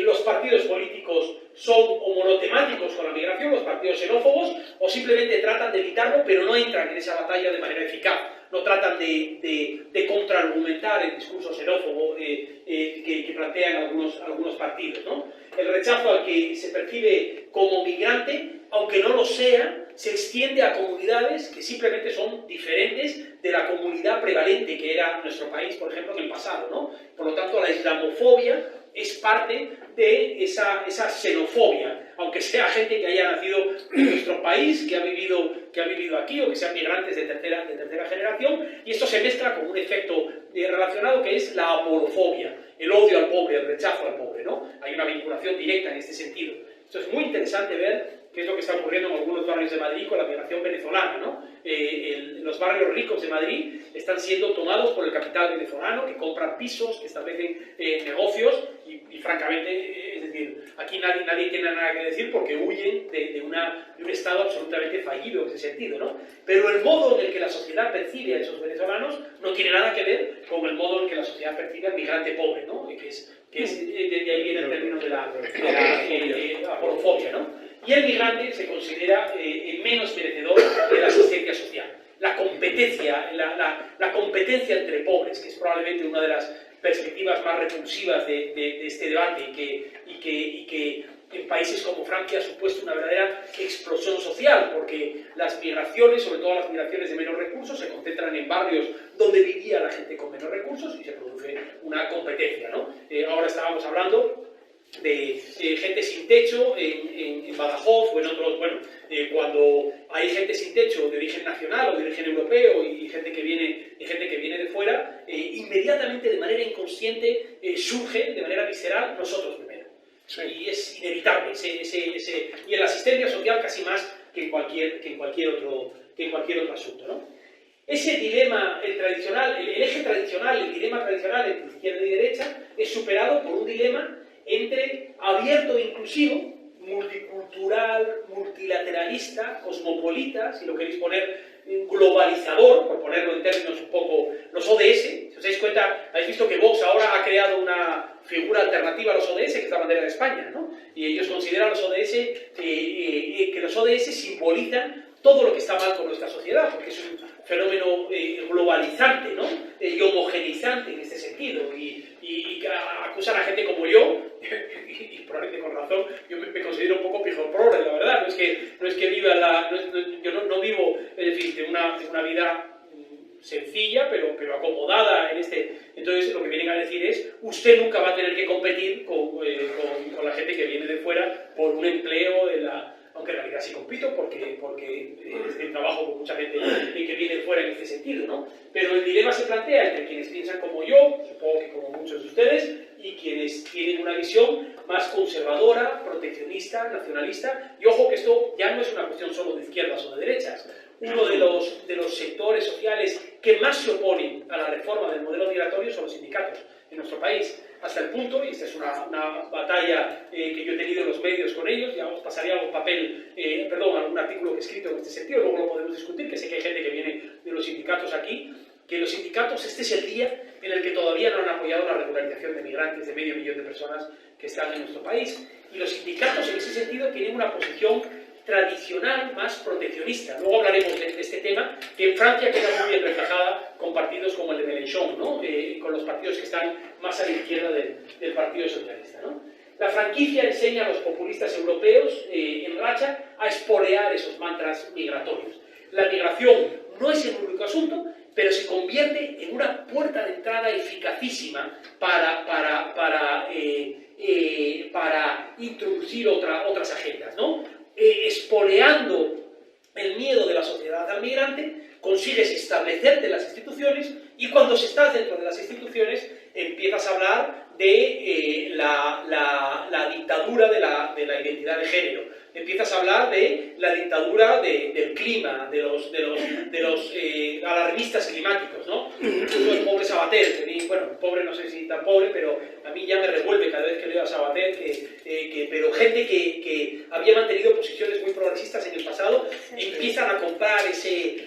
Los partidos políticos son o monotemáticos con la migración, los partidos xenófobos, o simplemente tratan de evitarlo, pero no entran en esa batalla de manera eficaz. No tratan de contraargumentar el discurso xenófobo que plantean algunos partidos, ¿no? El rechazo al que se percibe como migrante, aunque no lo sea, se extiende a comunidades que simplemente son diferentes de la comunidad prevalente que era nuestro país, por ejemplo, en el pasado, ¿no? Por lo tanto, la islamofobia es parte de esa xenofobia, aunque sea gente que haya nacido en nuestro país, que ha vivido aquí, o que sean migrantes de tercera generación, y esto se mezcla con un efecto relacionado que es la aporofobia, el odio al pobre, el rechazo al pobre, ¿no? Hay una vinculación directa en este sentido. Esto es muy interesante ver qué es lo que está ocurriendo en algunos barrios de Madrid con la migración venezolana, ¿no? Los barrios ricos de Madrid están siendo tomados por el capital venezolano, que compran pisos, que establecen negocios, y francamente, es decir, aquí nadie tiene nada que decir porque huyen de un Estado absolutamente fallido en ese sentido, ¿no? Pero el modo en el que la sociedad percibe a esos venezolanos no tiene nada que ver con el modo en que la sociedad percibe al migrante pobre, ¿no? De ahí viene el término de la aporofobia, ¿no? Y el migrante se considera menos merecedor de la asistencia social. La competencia entre pobres, que es probablemente una de las perspectivas más repulsivas de este debate y que en países como Francia ha supuesto una verdadera explosión social, porque las migraciones, sobre todo las migraciones de menos recursos, se concentran en barrios donde vivía la gente con menos recursos y se produce una competencia, ¿no? Ahora estábamos hablando de gente sin techo en Badajoz o en otros, bueno, cuando hay gente sin techo de origen nacional o de origen europeo y gente que viene de fuera, inmediatamente de manera inconsciente surge de manera visceral nosotros primero. Sí. Y es inevitable, y en la asistencia social casi más que en cualquier otro asunto, ¿no? Ese dilema, el eje tradicional, el dilema tradicional entre izquierda y derecha, es superado por un dilema entre abierto e inclusivo, multicultural, multilateralista, cosmopolita, si lo queréis poner, globalizador, por ponerlo en términos un poco, los ODS. Si os dais cuenta, habéis visto que Vox ahora ha creado una figura alternativa a los ODS, que es la bandera de España, ¿no? Y ellos consideran los ODS, que los ODS simbolizan todo lo que está mal con nuestra sociedad, porque es un fenómeno globalizante, ¿no? Y homogeneizante en este sentido, y acusan a gente como yo, y probablemente con razón. Yo me considero un poco pijoprole, la verdad. No es que viva yo no vivo, en fin, de una vida sencilla, pero acomodada en este. Entonces lo que vienen a decir es: usted nunca va a tener que competir con la gente que viene de fuera por un empleo aunque en realidad sí compito porque trabajo con mucha gente que viene de fuera en este sentido, ¿no? Pero el dilema se plantea entre quienes piensan como yo, supongo que como muchos de ustedes, y quienes tienen una visión más conservadora, proteccionista, nacionalista. Y ojo que esto ya no es una cuestión solo de izquierdas o de derechas. Uno de los sectores sociales que más se oponen a la reforma del modelo migratorio son los sindicatos en nuestro país. Hasta el punto, y esta es una batalla que yo he tenido en los medios con ellos, ya os pasaré algún algún artículo que he escrito en este sentido, luego lo podemos discutir, que sé que hay gente que viene de los sindicatos aquí, que los sindicatos, este es el día en el que todavía no han apoyado la regularización de migrantes, de 500 000 de personas que están en nuestro país. Y los sindicatos, en ese sentido, tienen una posición tradicional más proteccionista. Luego hablaremos de este tema, que en Francia queda muy bien reflejada con partidos como el de Mélenchon, ¿no? Con los partidos que están más a la izquierda del Partido Socialista, ¿no? La franquicia enseña a los populistas europeos en racha a espolear esos mantras migratorios. La migración no es el único asunto, pero se convierte en una puerta de entrada eficacísima para introducir otras agendas, ¿no? Espoleando el miedo de la sociedad al migrante, consigues establecerte en las instituciones, y cuando estás dentro de las instituciones empiezas a hablar de la dictadura de la identidad de género. Empiezas a hablar de la dictadura del clima, de los alarmistas climáticos, ¿no? Incluso el pobre Sabater, bueno, pobre no sé si tan pobre, pero a mí ya me revuelve cada vez que leo a Sabater, pero gente que había mantenido posiciones muy progresistas en el pasado, empiezan a comprar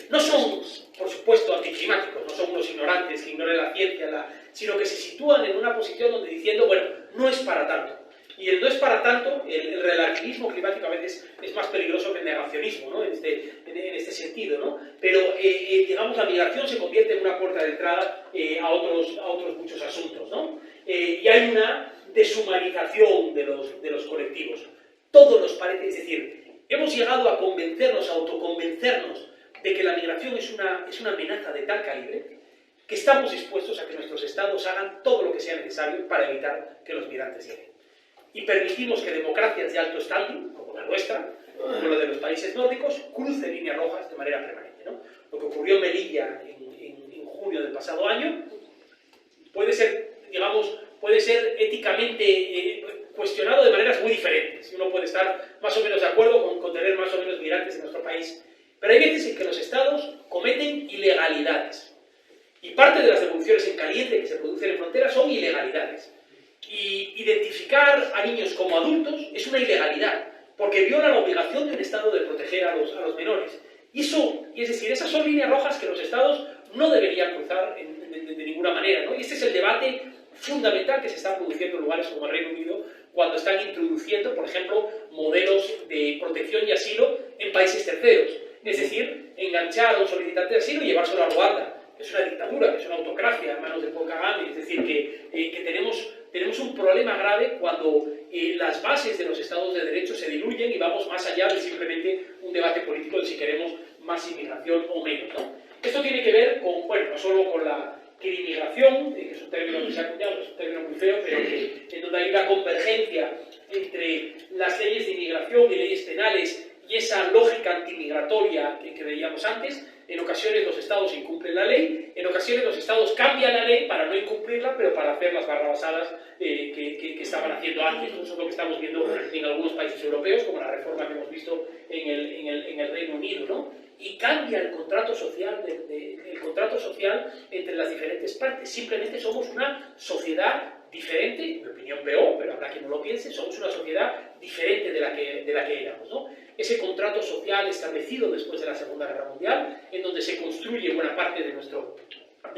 no son, por supuesto, anticlimáticos, no son unos ignorantes que ignoren la ciencia, sino que se sitúan en una posición donde diciendo, bueno, no es para tanto. Y el no es para tanto, el relativismo climático a veces es más peligroso que el negacionismo, ¿no? En este sentido, ¿no? Pero, digamos, la migración se convierte en una puerta de entrada a otros muchos asuntos, ¿no? Y hay una deshumanización de los colectivos. Todo nos parece, es decir, hemos llegado a convencernos, a autoconvencernos de que la migración es una amenaza de tal calibre que estamos dispuestos a que nuestros estados hagan todo lo que sea necesario para evitar que los migrantes lleguen. Y permitimos que democracias de alto standing, como la nuestra, como la de los países nórdicos, crucen líneas rojas de manera permanente, ¿no? Lo que ocurrió en Melilla en junio del pasado año puede ser éticamente cuestionado de maneras muy diferentes. Uno puede estar más o menos de acuerdo con tener más o menos migrantes en nuestro país, pero hay veces en que los estados cometen ilegalidades. Y parte de las devoluciones en caliente que se producen en fronteras son ilegalidades. Y identificar a niños como adultos es una ilegalidad, porque viola la obligación de un Estado de proteger a los menores. Y es decir, esas son líneas rojas que los Estados no deberían cruzar de ninguna manera, ¿no? Y este es el debate fundamental que se está produciendo en lugares como el Reino Unido, cuando están introduciendo, por ejemplo, modelos de protección y asilo en países terceros. Es decir, enganchar a un solicitante de asilo y llevárselo a Ruanda. Es una dictadura, que es una autocracia en manos de Paul Kagame. Es decir, que tenemos un problema grave cuando las bases de los estados de derecho se diluyen y vamos más allá de simplemente un debate político de si queremos más inmigración o menos, ¿no? Esto tiene que ver con, bueno, no solo con la inmigración, que es un término que se ha acuñado, es un término muy feo, pero en donde hay una convergencia entre las leyes de inmigración y leyes penales y esa lógica antimigratoria que veíamos antes. En ocasiones los estados incumplen la ley, en ocasiones los estados cambian la ley para no incumplirla, pero para hacer las barrabasadas que estaban haciendo antes. Eso es lo que estamos viendo en algunos países europeos, como la reforma que hemos visto en el Reino Unido, ¿no? y cambia el contrato social, el contrato social entre las diferentes partes. Simplemente somos una sociedad diferente, en mi opinión peor, pero habrá quien no lo piense, somos una sociedad diferente de la que éramos, ¿no? Ese contrato social establecido después de la Segunda Guerra Mundial, en donde se construye buena parte de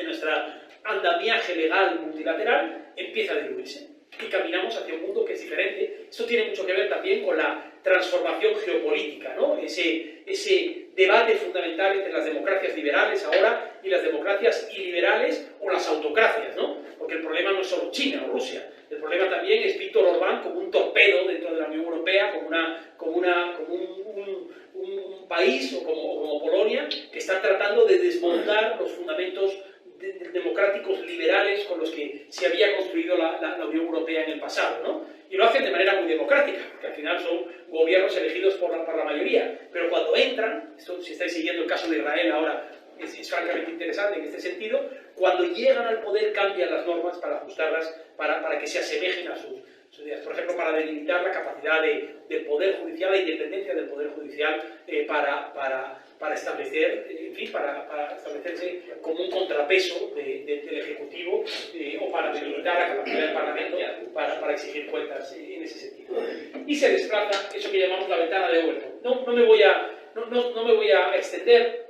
nuestra andamiaje legal multilateral, empieza a diluirse y caminamos hacia un mundo que es diferente. Esto tiene mucho que ver también con la transformación geopolítica, ¿no? Ese debate fundamental entre las democracias liberales ahora y las democracias iliberales o las autocracias, ¿no? Porque el problema no es solo China o Rusia, el problema también es Víctor Orbán como un torpedo dentro de la Unión Europea, como un país o como Polonia que está tratando de desmontar los fundamentos democráticos liberales con los que se había construido la Unión Europea en el pasado, ¿no? Y lo hacen de manera muy democrática, porque al final son gobiernos elegidos por la mayoría. Pero cuando entran, esto, si estáis siguiendo el caso de Israel ahora, es francamente interesante en este sentido, cuando llegan al poder cambian las normas para ajustarlas, para que se asemejen a sus ideas. Por ejemplo, para delimitar la capacidad del Poder Judicial, la independencia del Poder Judicial para establecer, en fin, para establecerse como un contrapeso del Ejecutivo o para delimitar la capacidad del Parlamento para exigir cuentas en ese sentido. Y se desplaza eso que llamamos la ventana de Overton. No me voy a extender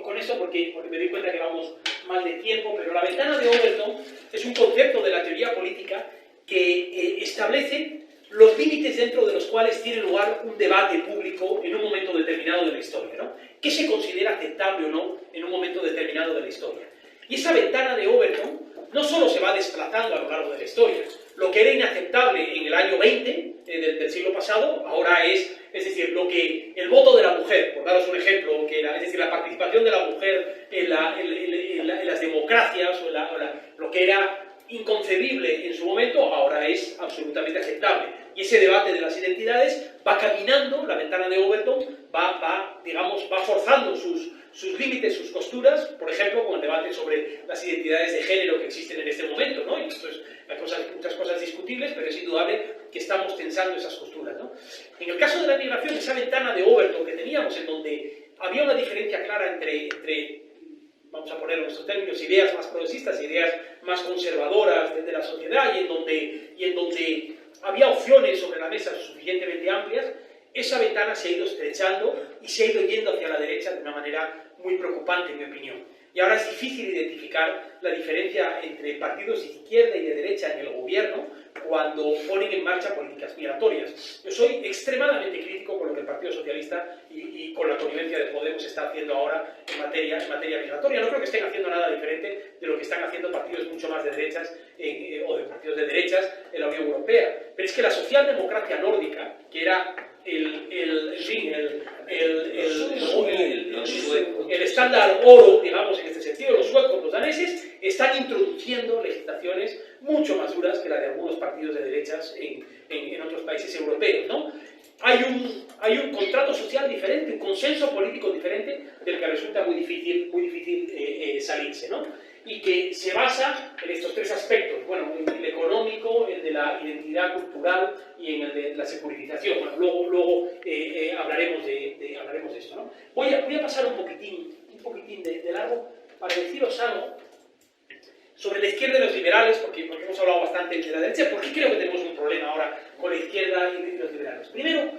con esto porque me doy cuenta que vamos mal de tiempo, pero la ventana de Overton es un concepto de la teoría política que establece los límites dentro de los cuales tiene lugar un debate público en un momento determinado de la historia, ¿no? ¿Qué se considera aceptable o no en un momento determinado de la historia? Y esa ventana de Overton no solo se va desplazando a lo largo de la historia. Lo que era inaceptable en el año 20 del siglo pasado, ahora es decir, el voto de la mujer, por daros un ejemplo, es decir, la participación de la mujer en las democracias, lo que era inconcebible en su momento, ahora es absolutamente aceptable. Y ese debate de las identidades va caminando, la ventana de Overton va forzando sus límites, sus costuras, por ejemplo, con el debate sobre las identidades de género que existen en este momento, ¿no? Y esto hay muchas cosas discutibles, pero es indudable que estamos tensando esas costuras, ¿no? En el caso de la migración, esa ventana de Overton que teníamos, en donde había una diferencia clara entre vamos a poner en nuestros términos, ideas más progresistas, ideas más conservadoras de la sociedad, y en donde había opciones sobre la mesa suficientemente amplias, esa ventana se ha ido estrechando y se ha ido yendo hacia la derecha de una manera muy preocupante, en mi opinión. Y ahora es difícil identificar la diferencia entre partidos de izquierda y de derecha en el gobierno cuando ponen en marcha políticas migratorias. Yo soy extremadamente crítico con lo que el Partido Socialista y con la connivencia de Podemos está haciendo ahora en materia migratoria. No creo que estén haciendo nada diferente de lo que están haciendo partidos mucho más de derechas o de partidos de derechas en la Unión Europea. Pero es que la socialdemocracia nórdica, que era el estándar oro, digamos, en este sentido, los suecos, los daneses, están introduciendo legislaciones mucho más duras que la de algunos partidos de derechas en otros países europeos, ¿no? Hay un contrato social diferente, un consenso político diferente del que resulta muy difícil salirse, ¿no? Y que se basa en estos tres aspectos, bueno, en el económico, el de la identidad cultural y en el de la securitización. Bueno, luego hablaremos de esto, ¿no? Voy a pasar un poquitín de largo para deciros algo sobre la izquierda y los liberales, porque hemos hablado bastante de la derecha. ¿Por qué creo que tenemos un problema ahora con la izquierda y los liberales? Primero,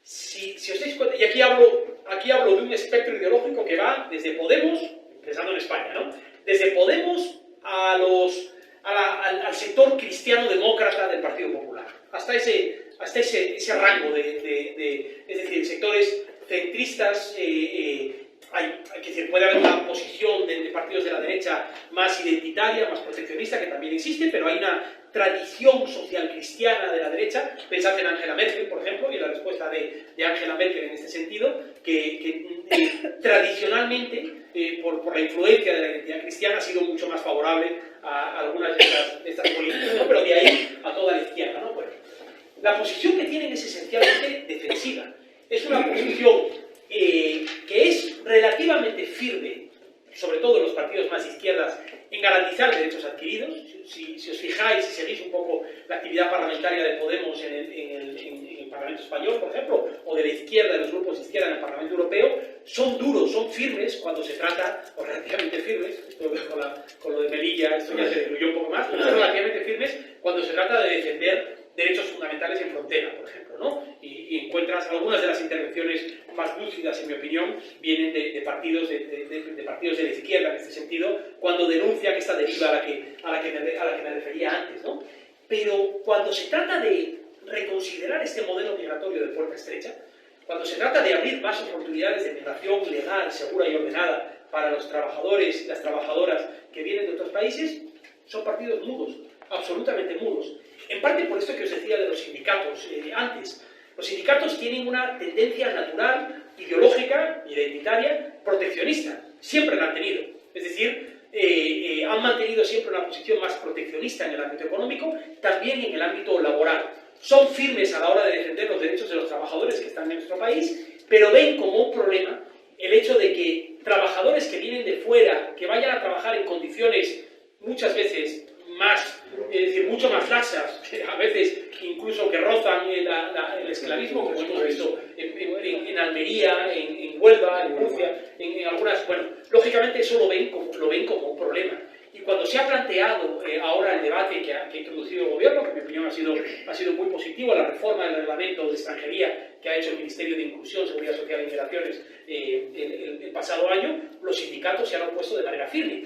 si os dais cuenta, y aquí hablo de un espectro ideológico que va desde Podemos, pensando en España, ¿no? Desde Podemos al sector cristiano-demócrata del Partido Popular, hasta ese rango es decir, sectores centristas. Puede haber una posición de partidos de la derecha más identitaria, más proteccionista, que también existe, pero hay una tradición social cristiana de la derecha. Pensad en Angela Merkel, por ejemplo, y la respuesta de Angela Merkel en este sentido, que tradicionalmente, por la influencia de la identidad cristiana, ha sido mucho más favorable a algunas de estas políticas, ¿no? Pero de ahí a toda la izquierda, ¿no? Bueno, la posición que tienen es esencialmente defensiva. Es una posición que es relativamente firme, sobre todo en los partidos más izquierdas, en garantizar derechos adquiridos. Si os fijáis, si seguís un poco la actividad parlamentaria de Podemos en el Parlamento Español, por ejemplo, o de la izquierda, de los grupos de izquierda en el Parlamento Europeo, son duros, son firmes cuando se trata, o relativamente firmes, esto con lo de Melilla, esto ya se diluyó un poco más, pero son relativamente firmes cuando se trata de defender derechos fundamentales en frontera, por ejemplo, ¿no? Y encuentras algunas de las intervenciones más lúcidas, en mi opinión, vienen de partidos de partidos de la izquierda en este sentido, cuando denuncian esta deriva a la que me refería antes, ¿no? Pero cuando se trata de reconsiderar este modelo migratorio de puerta estrecha, cuando se trata de abrir más oportunidades de migración legal, segura y ordenada para los trabajadores y las trabajadoras que vienen de otros países, son partidos mudos, absolutamente mudos. En parte por esto que os decía de los sindicatos antes. Los sindicatos tienen una tendencia natural, ideológica, identitaria, proteccionista. Siempre la han tenido. Es decir, han mantenido siempre una posición más proteccionista en el ámbito económico, también en el ámbito laboral. Son firmes a la hora de defender los derechos de los trabajadores que están en nuestro país, pero ven como un problema el hecho de que trabajadores que vienen de fuera, que vayan a trabajar en condiciones muchas veces más, es decir, mucho más laxas, a veces incluso que rozan el esclavismo, como hemos visto en Almería, en Huelva, en Murcia, en algunas, bueno, lógicamente eso lo ven como un problema. Y cuando se ha planteado ahora el debate que ha introducido el gobierno, que en mi opinión ha sido muy positivo, la reforma del reglamento de extranjería que ha hecho el Ministerio de Inclusión, Seguridad Social e Migraciones el pasado año, los sindicatos se han opuesto de manera firme,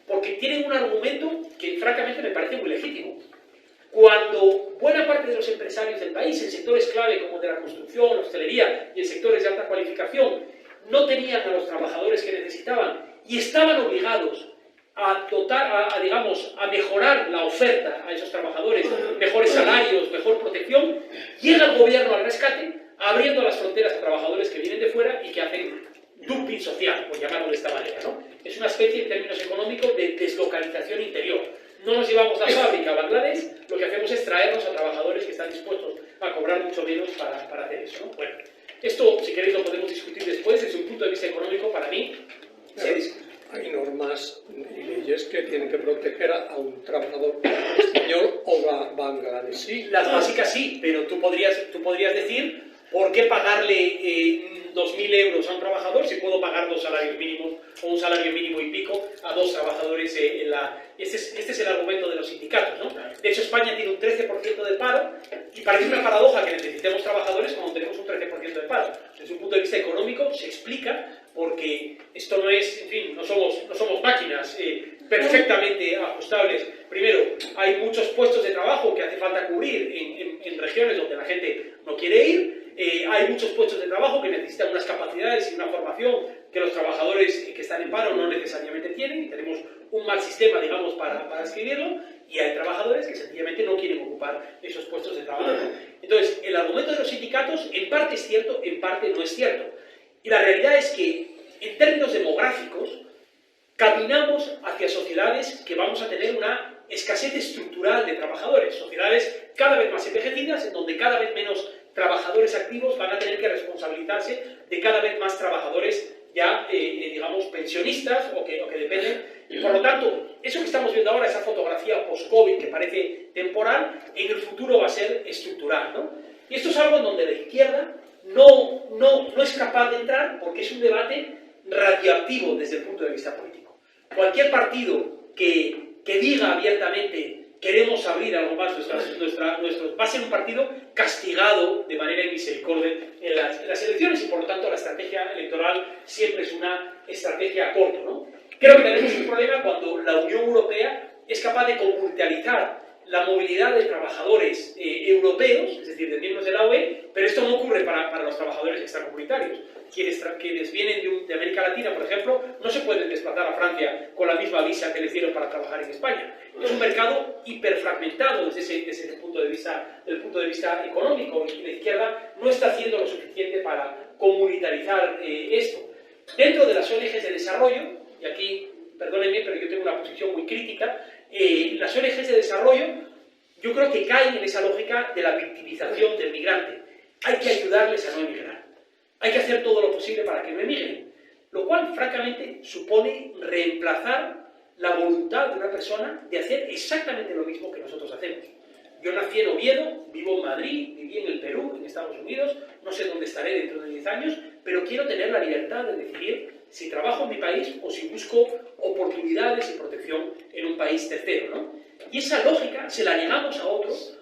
porque tienen un argumento que francamente me parece muy legítimo. Cuando buena parte de los empresarios del país, en sectores clave como el de la construcción, la hostelería y en sectores de alta cualificación, no tenían a los trabajadores que necesitaban y estaban obligados a mejorar la oferta a esos trabajadores, mejores salarios, mejor protección, llega el gobierno al rescate, abriendo las fronteras a trabajadores que vienen de fuera y que hacen dumping social, por llamarlo de esta manera, ¿no? Es una especie, en términos económicos, de deslocalización interior. No nos llevamos la fábrica a Bangladesh, lo que hacemos es traernos a trabajadores que están dispuestos a cobrar mucho menos para hacer eso, ¿no? Bueno, esto, si queréis, lo podemos discutir después. Desde un punto de vista económico, para mí, hay normas y leyes que tienen que proteger a un trabajador español o bangladesí. Las básicas sí, pero tú podrías decir, ¿por qué pagarle 2.000 euros a un trabajador si puedo pagar 2 salarios mínimos o un salario mínimo y pico a 2 trabajadores Este es el argumento de los sindicatos, ¿no? De hecho, España tiene un 13% de paro y parece una paradoja que necesitemos trabajadores cuando tenemos un 13% de paro. Desde un punto de vista económico se explica porque esto no es, en fin, no somos máquinas perfectamente ajustables. Primero, hay muchos puestos de trabajo que hace falta cubrir en regiones donde la gente no quiere ir. Hay muchos puestos de trabajo que necesitan unas capacidades y una formación que los trabajadores que están en paro no necesariamente tienen, y tenemos un mal sistema, digamos, para escribirlo, y hay trabajadores que sencillamente no quieren ocupar esos puestos de trabajo. Entonces, el argumento de los sindicatos en parte es cierto, en parte no es cierto. Y la realidad es que, en términos demográficos, caminamos hacia sociedades que vamos a tener una escasez estructural de trabajadores, sociedades cada vez más envejecidas, en donde cada vez menos trabajadores activos van a tener que responsabilizarse de cada vez más trabajadores ya, digamos, pensionistas o que dependen. Y por lo tanto, eso que estamos viendo ahora, esa fotografía post-COVID que parece temporal, en el futuro va a ser estructural, ¿no? Y esto es algo en donde la izquierda no es capaz de entrar porque es un debate radioactivo desde el punto de vista político. Cualquier partido que diga abiertamente queremos abrir algo más va a ser un partido castigado de manera inmisericordia en las elecciones, y por lo tanto la estrategia electoral siempre es una estrategia a corto, ¿no? Creo que tenemos un problema cuando la Unión Europea es capaz de comunitarizar la movilidad de trabajadores europeos, es decir, de miembros de la UE, pero esto no ocurre para los trabajadores extracomunitarios. Quienes vienen de América Latina, por ejemplo, no se pueden desplazar a Francia con la misma visa que les dieron para trabajar en España. Es un mercado hiperfragmentado desde ese punto de vista económico, y la izquierda no está haciendo lo suficiente para comunitarizar esto. Dentro de las ONGs de desarrollo, y aquí, perdónenme, pero yo tengo una posición muy crítica, las ONGs de desarrollo yo creo que caen en esa lógica de la victimización del migrante. Hay que ayudarles a no emigrar. Hay que hacer todo lo posible para que no emigren. Lo cual, francamente, supone reemplazar la voluntad de una persona de hacer exactamente lo mismo que nosotros hacemos. Yo nací en Oviedo, vivo en Madrid, viví en el Perú, en Estados Unidos, no sé dónde estaré dentro de 10 años, pero quiero tener la libertad de decidir si trabajo en mi país o si busco oportunidades y protección en un país tercero, ¿no? Y esa lógica se la negamos a otros,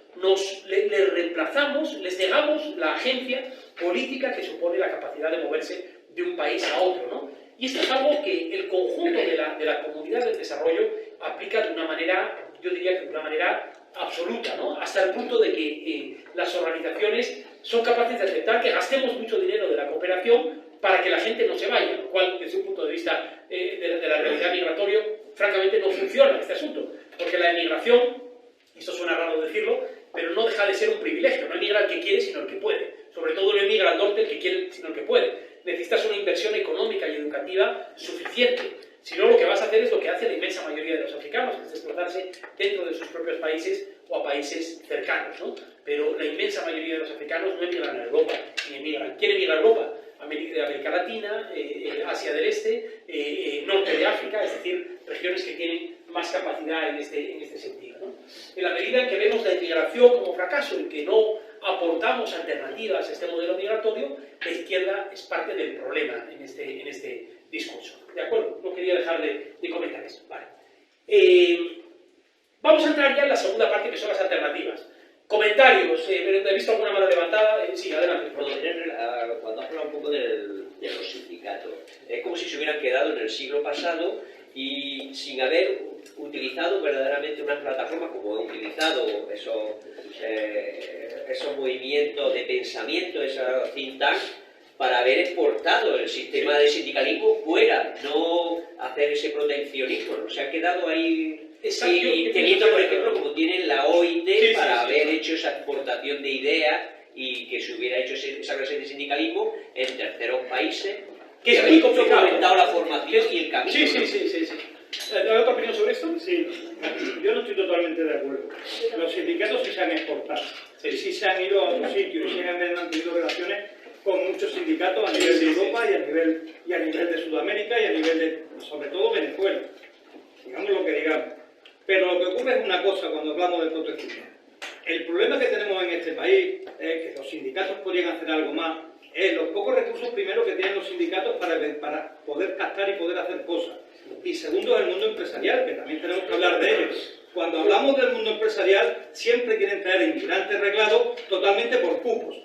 le reemplazamos, les negamos la agencia política que supone la capacidad de moverse de un país a otro, ¿no? Y esto es algo que el conjunto de la comunidad del desarrollo aplica de una manera, yo diría que de una manera absoluta, ¿no? Hasta el punto de que las organizaciones son capaces de aceptar que gastemos mucho dinero de la cooperación para que la gente no se vaya, lo cual, desde un punto de vista de la realidad migratoria, francamente no funciona este asunto, porque la emigración, esto suena raro decirlo, pero no deja de ser un privilegio, no emigra el que quiere sino el que puede, sobre todo no emigra al norte el que quiere sino el que puede. Necesitas una inversión económica y educativa suficiente. Si no, lo que vas a hacer es lo que hace la inmensa mayoría de los africanos, que es desplazarse dentro de sus propios países o a países cercanos, ¿no? Pero la inmensa mayoría de los africanos no emigran a Europa, ni emigran. ¿Quién emigra a Europa? América Latina, Asia del Este, norte de África, es decir, regiones que tienen más capacidad en este sentido, ¿no? En la medida en que vemos la inmigración como fracaso y que no aportamos alternativas a este modelo migratorio, la izquierda es parte del problema en este discurso. ¿De acuerdo? No quería dejar de comentar eso. Vale. Vamos a entrar ya en la segunda parte, que son las alternativas. Comentarios. He visto alguna mano levantada. Sí, adelante. Cuando has hablado un poco de los sindicatos, es como si se hubieran quedado en el siglo pasado y sin haber utilizado verdaderamente unas plataformas como he utilizado esos movimientos de pensamiento, esos think tanks, para haber exportado el sistema de sindicalismo fuera, no hacer ese proteccionismo, ¿no? Se ha quedado ahí. Y teniendo, por ejemplo, como tienen la OIT para haber hecho esa exportación de ideas y que se hubiera hecho esa clase de sindicalismo en terceros países, que es muy complicado. Aumentado la formación y el camino. Sí. ¿Hay otra opinión sobre esto? Sí, yo no estoy totalmente de acuerdo. Los sindicatos sí se han exportado, sí se han ido a otros sitios y sí han mantenido relaciones con muchos sindicatos a nivel de Europa y a nivel de Sudamérica y a nivel de, sobre todo, Venezuela. Digamos lo que digamos. Pero lo que ocurre es una cosa cuando hablamos del proteccionismo. El problema que tenemos en este país es que los sindicatos podrían hacer algo más. Es los pocos recursos primero que tienen los sindicatos para poder captar y poder hacer cosas. Y segundo es el mundo empresarial, que también tenemos que hablar de ellos. Cuando hablamos del mundo empresarial, siempre quieren traer inmigrantes reglados totalmente por cupos.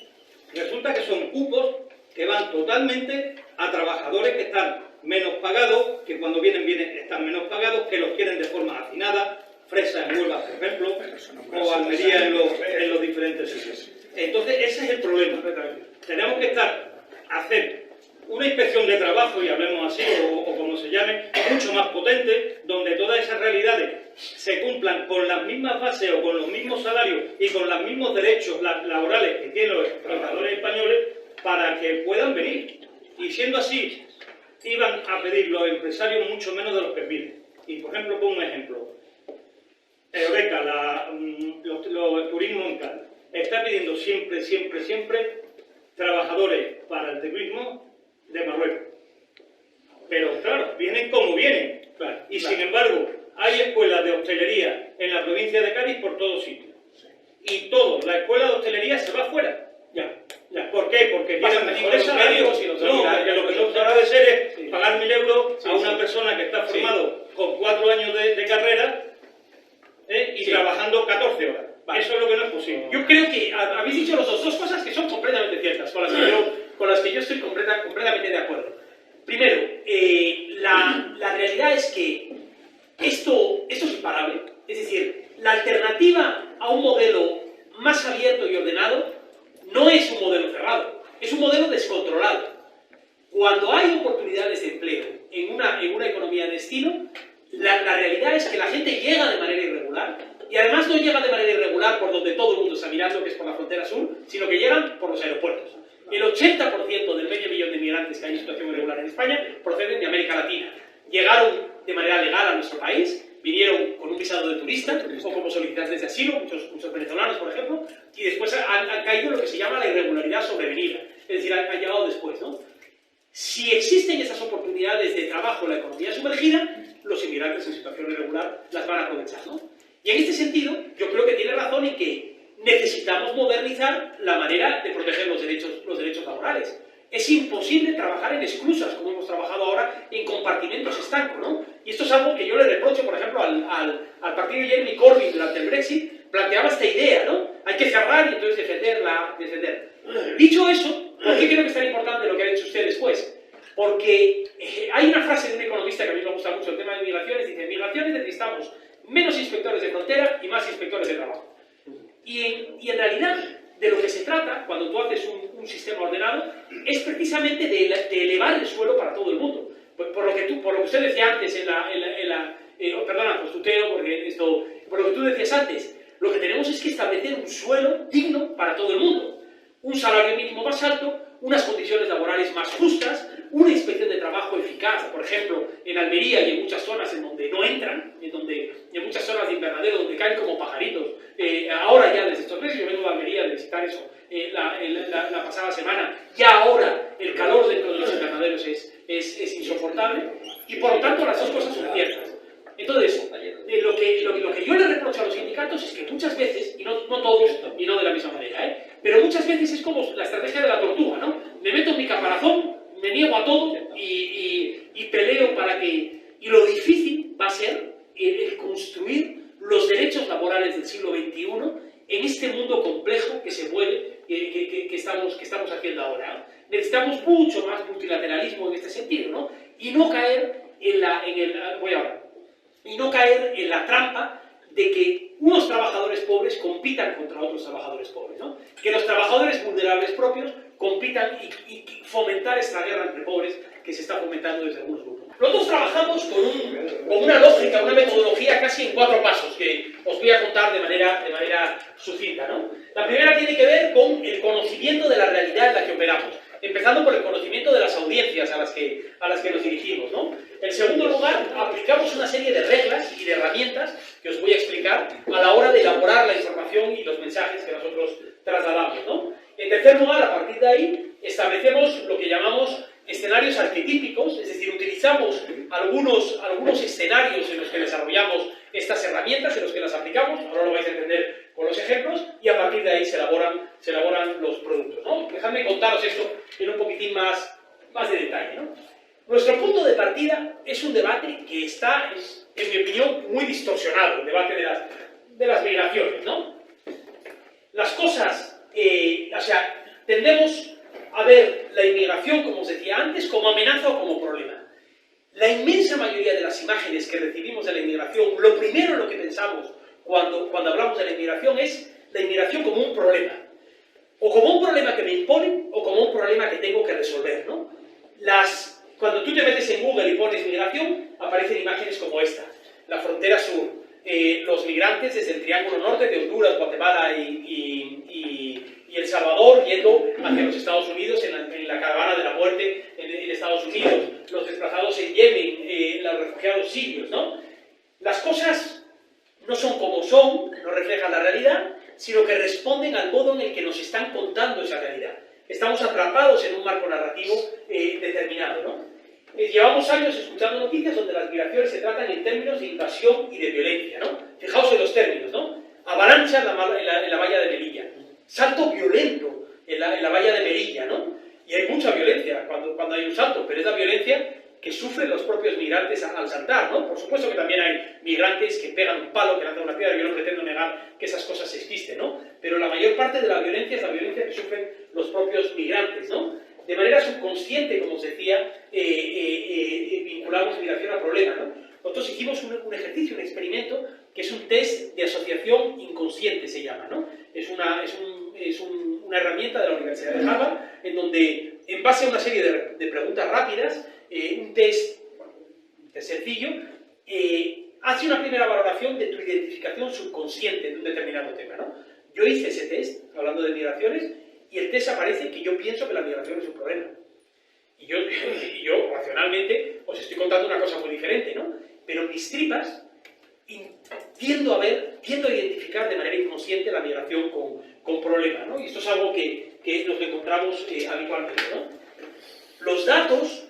Resulta que son cupos que van totalmente a trabajadores que están menos pagados, que cuando vienen están menos pagados, que los quieren de forma hacinada, Fresa en Huelva, por ejemplo, o Almería en los diferentes sitios. Entonces, ese es el problema. Tenemos que hacer una inspección de trabajo, y hablemos así, o como se llame, mucho más potente, donde todas esas realidades se cumplan con las mismas bases o con los mismos salarios y con los mismos derechos laborales que tienen los trabajadores españoles para que puedan venir. Y siendo así, iban a pedir los empresarios mucho menos de los que piden. Y por ejemplo, pongo un ejemplo. Eureka, los turismo en Cádiz, está pidiendo siempre trabajadores para el turismo de Marruecos. Pero claro, vienen como vienen. Claro, y sin embargo, hay escuelas de hostelería en la provincia de Cádiz por todos sitios. Y la escuela de hostelería se va afuera. Ya. ¿Por qué? Porque tienen mejores salarios. No, porque lo que no puede ser es pagar 1.000 euros a una persona que está formado con 4 años de carrera y trabajando 14 horas. Vale. Eso es lo que no es posible. Yo creo que habéis dicho los dos cosas que son completamente ciertas, con las que yo estoy completamente de acuerdo. Primero, la realidad es que esto es imparable. Es decir, la alternativa a un modelo más abierto y ordenado no es un modelo cerrado, es un modelo descontrolado. Cuando hay oportunidades de empleo en una economía de destino, la realidad es que la gente llega de manera irregular, y además no llega de manera irregular por donde todo el mundo está mirando, que es por la frontera sur, sino que llegan por los aeropuertos. El 80% del medio millón de migrantes que hay en situación irregular en España proceden de América Latina. Llegaron de manera legal a nuestro país, vinieron con un visado de turista o como solicitantes de asilo, muchos venezolanos, por ejemplo, y después han caído en lo que se llama la irregularidad sobrevenida, es decir, han llegado después, ¿no? Si existen esas oportunidades de trabajo en la economía sumergida, los inmigrantes en situación irregular las van a aprovechar, ¿no? Y en este sentido, yo creo que tiene razón en que necesitamos modernizar la manera de proteger los derechos laborales. es imposible trabajar en esclusas, como hemos trabajado ahora, en compartimentos estancos, ¿no? Y esto es algo que yo le reprocho, por ejemplo, al partido de Jeremy Corbyn durante el Brexit, planteaba esta idea, ¿no? Hay que cerrar y entonces defender. Dicho eso, ¿por qué creo que es tan importante lo que ha dicho usted después? Porque hay una frase de un economista que a mí me gusta mucho, el tema de migraciones, dice, en migraciones necesitamos menos inspectores de frontera y más inspectores de trabajo. Y en realidad, de lo que se trata, cuando tú haces un sistema ordenado, es precisamente de elevar el suelo para todo el mundo. Por lo que usted decía antes perdona, pues tuteo, porque esto, por lo que tú decías antes, lo que tenemos es que establecer un suelo digno para todo el mundo. Un salario mínimo más alto, unas condiciones laborales más justas, una inspección de trabajo eficaz, por ejemplo, en Almería y en muchas zonas en donde no entran, en muchas zonas de invernadero donde caen como pajaritos. Ahora ya desde estos meses, yo vengo de Almería de visitar eso la pasada semana, ya ahora el calor dentro de los invernaderos es insoportable y por lo tanto las dos cosas son ciertas. Entonces, lo que yo le reprocho a los sindicatos es que muchas veces, y no todos, y no de la misma manera, pero muchas veces es como la estrategia de la tortuga, ¿no? Me meto en mi caparazón, me niego a todo y peleo para que... Y lo difícil va a ser el construir los derechos laborales del siglo XXI en este mundo complejo que se mueve, que estamos haciendo ahora, ¿no? Necesitamos mucho más multilateralismo en este sentido, ¿no? Y no caer en la trampa de que unos trabajadores pobres compitan contra otros trabajadores pobres, ¿no? Que los trabajadores vulnerables propios compitan y fomentar esta guerra entre pobres que se está fomentando desde algunos grupos. Nosotros trabajamos con una lógica, una metodología casi en 4 pasos que os voy a contar de manera sucinta, ¿no? La primera tiene que ver con el conocimiento de la realidad en la que operamos, empezando por el conocimiento de las audiencias a las que nos dirigimos, ¿no? En segundo lugar, aplicamos una serie de reglas y de herramientas que os voy a explicar a la hora de elaborar la información y los mensajes que nosotros trasladamos, ¿no? En tercer lugar, a partir de ahí, establecemos lo que llamamos escenarios arquetípicos, es decir, utilizamos algunos escenarios en los que desarrollamos estas herramientas, en los que las aplicamos, ahora lo vais a entender con los ejemplos, y a partir de ahí se elaboran los productos, ¿no? Dejadme contaros esto en un poquitín más de detalle, ¿no? Nuestro punto de partida es un debate que está, en mi opinión, muy distorsionado, el debate de las migraciones, ¿no? Las cosas, tendemos a ver la inmigración, como os decía antes, como amenaza o como problema. La inmensa mayoría de las imágenes que recibimos de la inmigración, lo primero en lo que pensamos cuando hablamos de la inmigración es la inmigración como un problema. O como un problema que me imponen, o como un problema que tengo que resolver, ¿no? Cuando tú te metes en Google y pones migración, aparecen imágenes como esta. La frontera sur, los migrantes desde el Triángulo Norte de Honduras, Guatemala y El Salvador yendo hacia los Estados Unidos en la caravana de la muerte en Estados Unidos, los desplazados en Yemen, los refugiados sirios, ¿no? Las cosas no son como son, no reflejan la realidad, sino que responden al modo en el que nos están contando esa realidad. Estamos atrapados en un marco narrativo determinado, ¿no? Llevamos años escuchando noticias donde las migraciones se tratan en términos de invasión y de violencia, ¿no? Fijaos en los términos, ¿no? Avalancha en la valla de Melilla, salto violento en la valla de Melilla, ¿no? Y hay mucha violencia cuando hay un salto, pero es la violencia que sufren los propios migrantes al saltar, ¿no? Por supuesto que también hay migrantes que pegan un palo, que lanzan una piedra, yo no pretendo negar que esas cosas existen, ¿no? Pero la mayor parte de la violencia es la violencia que sufren los propios migrantes, ¿no? De manera subconsciente, como os decía, vinculamos migración al problema, ¿no? Nosotros hicimos un ejercicio, un experimento, que es un test de asociación inconsciente, se llama, ¿no? Es una herramienta de la Universidad de Harvard, en donde, en base a una serie de preguntas rápidas, un test sencillo, hace una primera valoración de tu identificación subconsciente de un determinado tema, ¿no? Yo hice ese test, hablando de migraciones, y el test aparece que yo pienso que la migración es un problema. Y yo racionalmente, os estoy contando una cosa muy diferente, ¿no? Pero mis tripas tiendo a identificar de manera inconsciente la migración con problema, ¿no? Y esto es algo que nos encontramos habitualmente, ¿no? Los datos,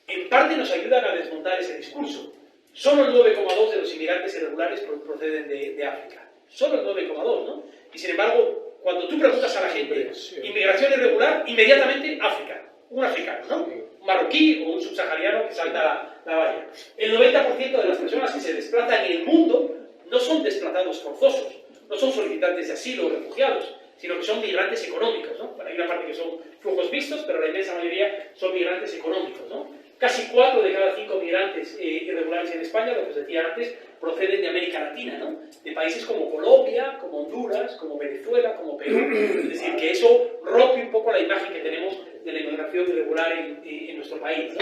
en parte, nos ayudan a desmontar ese discurso. Solo el 9,2% de los inmigrantes irregulares proceden de África. Solo el 9,2%, ¿no? Y sin embargo, cuando tú preguntas a la gente, inmigración irregular, inmediatamente África. un africano, ¿no? Un marroquí o un subsahariano que salta la valla. El 90% de las personas que se desplazan en el mundo no son desplazados forzosos, no son solicitantes de asilo o refugiados, sino que son migrantes económicos, ¿no? Hay una parte que son flujos mixtos, pero la inmensa mayoría son migrantes económicos, ¿no? Casi 4 de cada 5 migrantes irregulares en España, lo que os decía antes, proceden de América Latina, ¿no? De países como Colombia, como Honduras, como Venezuela, como Perú. Es decir, que eso rompe un poco la imagen que tenemos de la inmigración irregular en nuestro país, ¿no?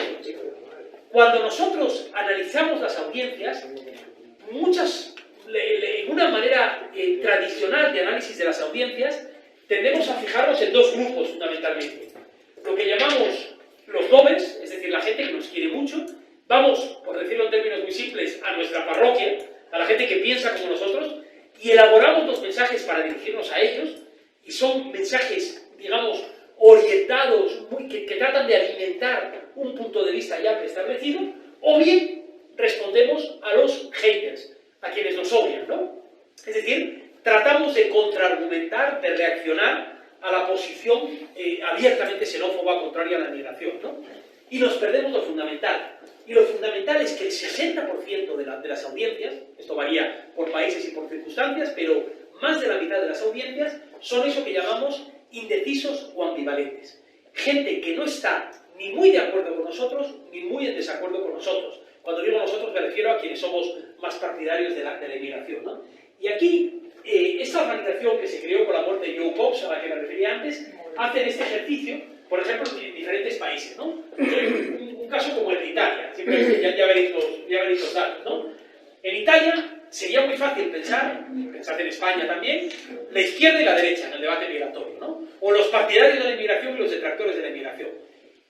Cuando nosotros analizamos las audiencias, en una manera tradicional de análisis de las audiencias, tendemos a fijarnos en 2 grupos fundamentalmente. Lo que llamamos los lovers, es decir, la gente que nos quiere mucho. Vamos, por decirlo en términos muy simples, a nuestra parroquia, a la gente que piensa como nosotros, y elaboramos los mensajes para dirigirnos a ellos, y son mensajes, digamos, orientados, que tratan de alimentar un punto de vista ya preestablecido, o bien respondemos a los haters, a quienes nos odian, ¿no? Es decir, tratamos de contraargumentar, de reaccionar a la posición abiertamente xenófoba contraria a la migración, ¿no? Y nos perdemos lo fundamental. Y lo fundamental es que el 60% de las audiencias, esto varía por países y por circunstancias, pero más de la mitad de las audiencias son eso que llamamos indecisos o ambivalentes. Gente que no está ni muy de acuerdo con nosotros, ni muy en desacuerdo con nosotros. Cuando digo nosotros me refiero a quienes somos más partidarios de la inmigración, ¿no? Y aquí, esta organización que se creó con la muerte de Joe Cox, a la que me refería antes, hacen este ejercicio, por ejemplo, en diferentes países, ¿no? Un caso como el de Italia, simplemente ya veréis los datos, ¿no? En Italia sería muy fácil pensad en España también, la izquierda y la derecha en el debate migratorio, ¿no? O los partidarios de la inmigración y los detractores de la inmigración.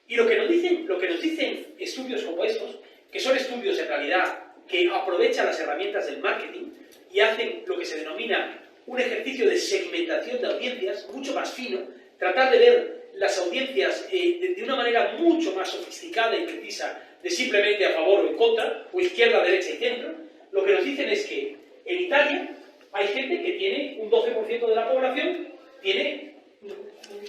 Y lo que nos dicen estudios como estos, que son estudios en realidad que aprovechan las herramientas del marketing y hacen lo que se denomina un ejercicio de segmentación de audiencias mucho más fino, tratar de ver las audiencias de una manera mucho más sofisticada y precisa de simplemente a favor o en contra, o izquierda, derecha y centro. Lo que nos dicen es que en Italia hay gente que tiene un 12% de la población tiene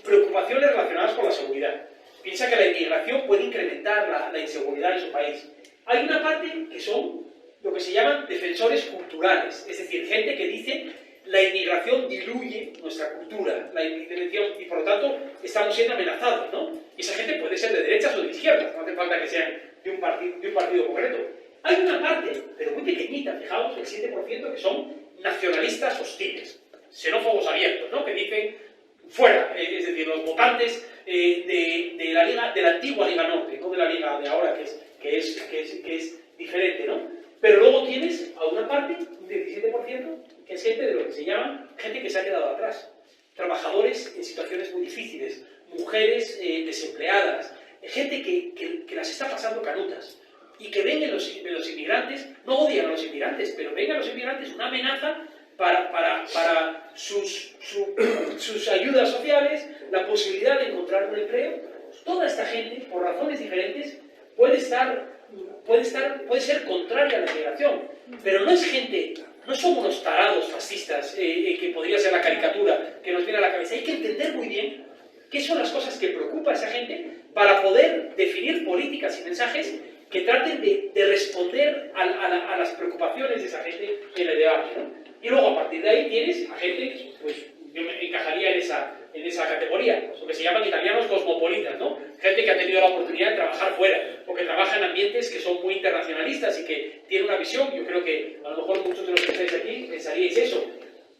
preocupaciones relacionadas con la seguridad. Piensa que la inmigración puede incrementar la inseguridad en su país. Hay una parte que son lo que se llaman defensores culturales, es decir, gente que dice la inmigración diluye nuestra cultura, la inmigración, y por lo tanto estamos siendo amenazados, ¿no? Y esa gente puede ser de derechas o de izquierdas, no hace falta que sean de un partido concreto. Hay una parte, pero muy pequeñita, fijaos, el 7%, que son nacionalistas hostiles, xenófobos abiertos, ¿no? Que dicen fuera, es decir, los votantes de la antigua Liga Norte, no de la Liga de ahora, que es diferente, ¿no? Pero luego tienes a una parte, un 17%, que es gente de lo que se llama gente que se ha quedado atrás. Trabajadores en situaciones muy difíciles, mujeres desempleadas, gente que las está pasando canutas y que ven en los inmigrantes, no odian a los inmigrantes, pero ven a los inmigrantes una amenaza para sus ayudas sociales, la posibilidad de encontrar un empleo. Toda esta gente, por razones diferentes, puede ser contraria a la inmigración, pero no es gente, no son unos tarados fascistas, que podría ser la caricatura que nos viene a la cabeza. Hay que entender muy bien qué son las cosas que preocupa a esa gente para poder definir políticas y mensajes que traten de responder a las preocupaciones de esa gente en el debate, ¿no? Y luego a partir de ahí tienes a gente, pues yo me encajaría en esa categoría, pues, lo que se llaman italianos cosmopolitas, ¿no? Gente que ha tenido la oportunidad de trabajar fuera, o que trabaja en ambientes que son muy internacionalistas y que tienen una visión. Yo creo que a lo mejor muchos de los que estáis aquí pensaríais eso.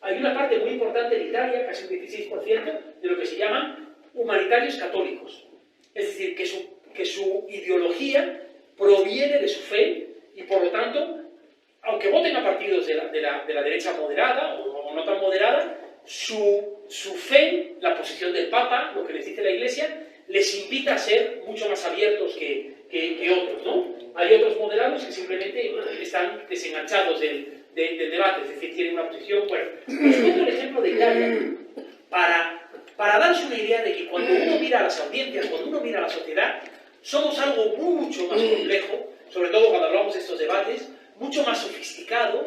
Hay una parte muy importante en Italia, casi un 16%, de lo que se llaman humanitarios católicos. Es decir, que su ideología proviene de su fe y por lo tanto, aunque voten a partidos de la derecha moderada o no tan moderada, su fe, la posición del Papa, lo que les dice la Iglesia, les invita a ser mucho más abiertos que otros, ¿no? Hay otros moderados que simplemente están desenganchados del debate, es decir, tienen una posición. Bueno, os pongo el ejemplo de Italia para daros una idea de que cuando uno mira a las audiencias, cuando uno mira a la sociedad, somos algo mucho más complejo, sobre todo cuando hablamos de estos debates, mucho más sofisticado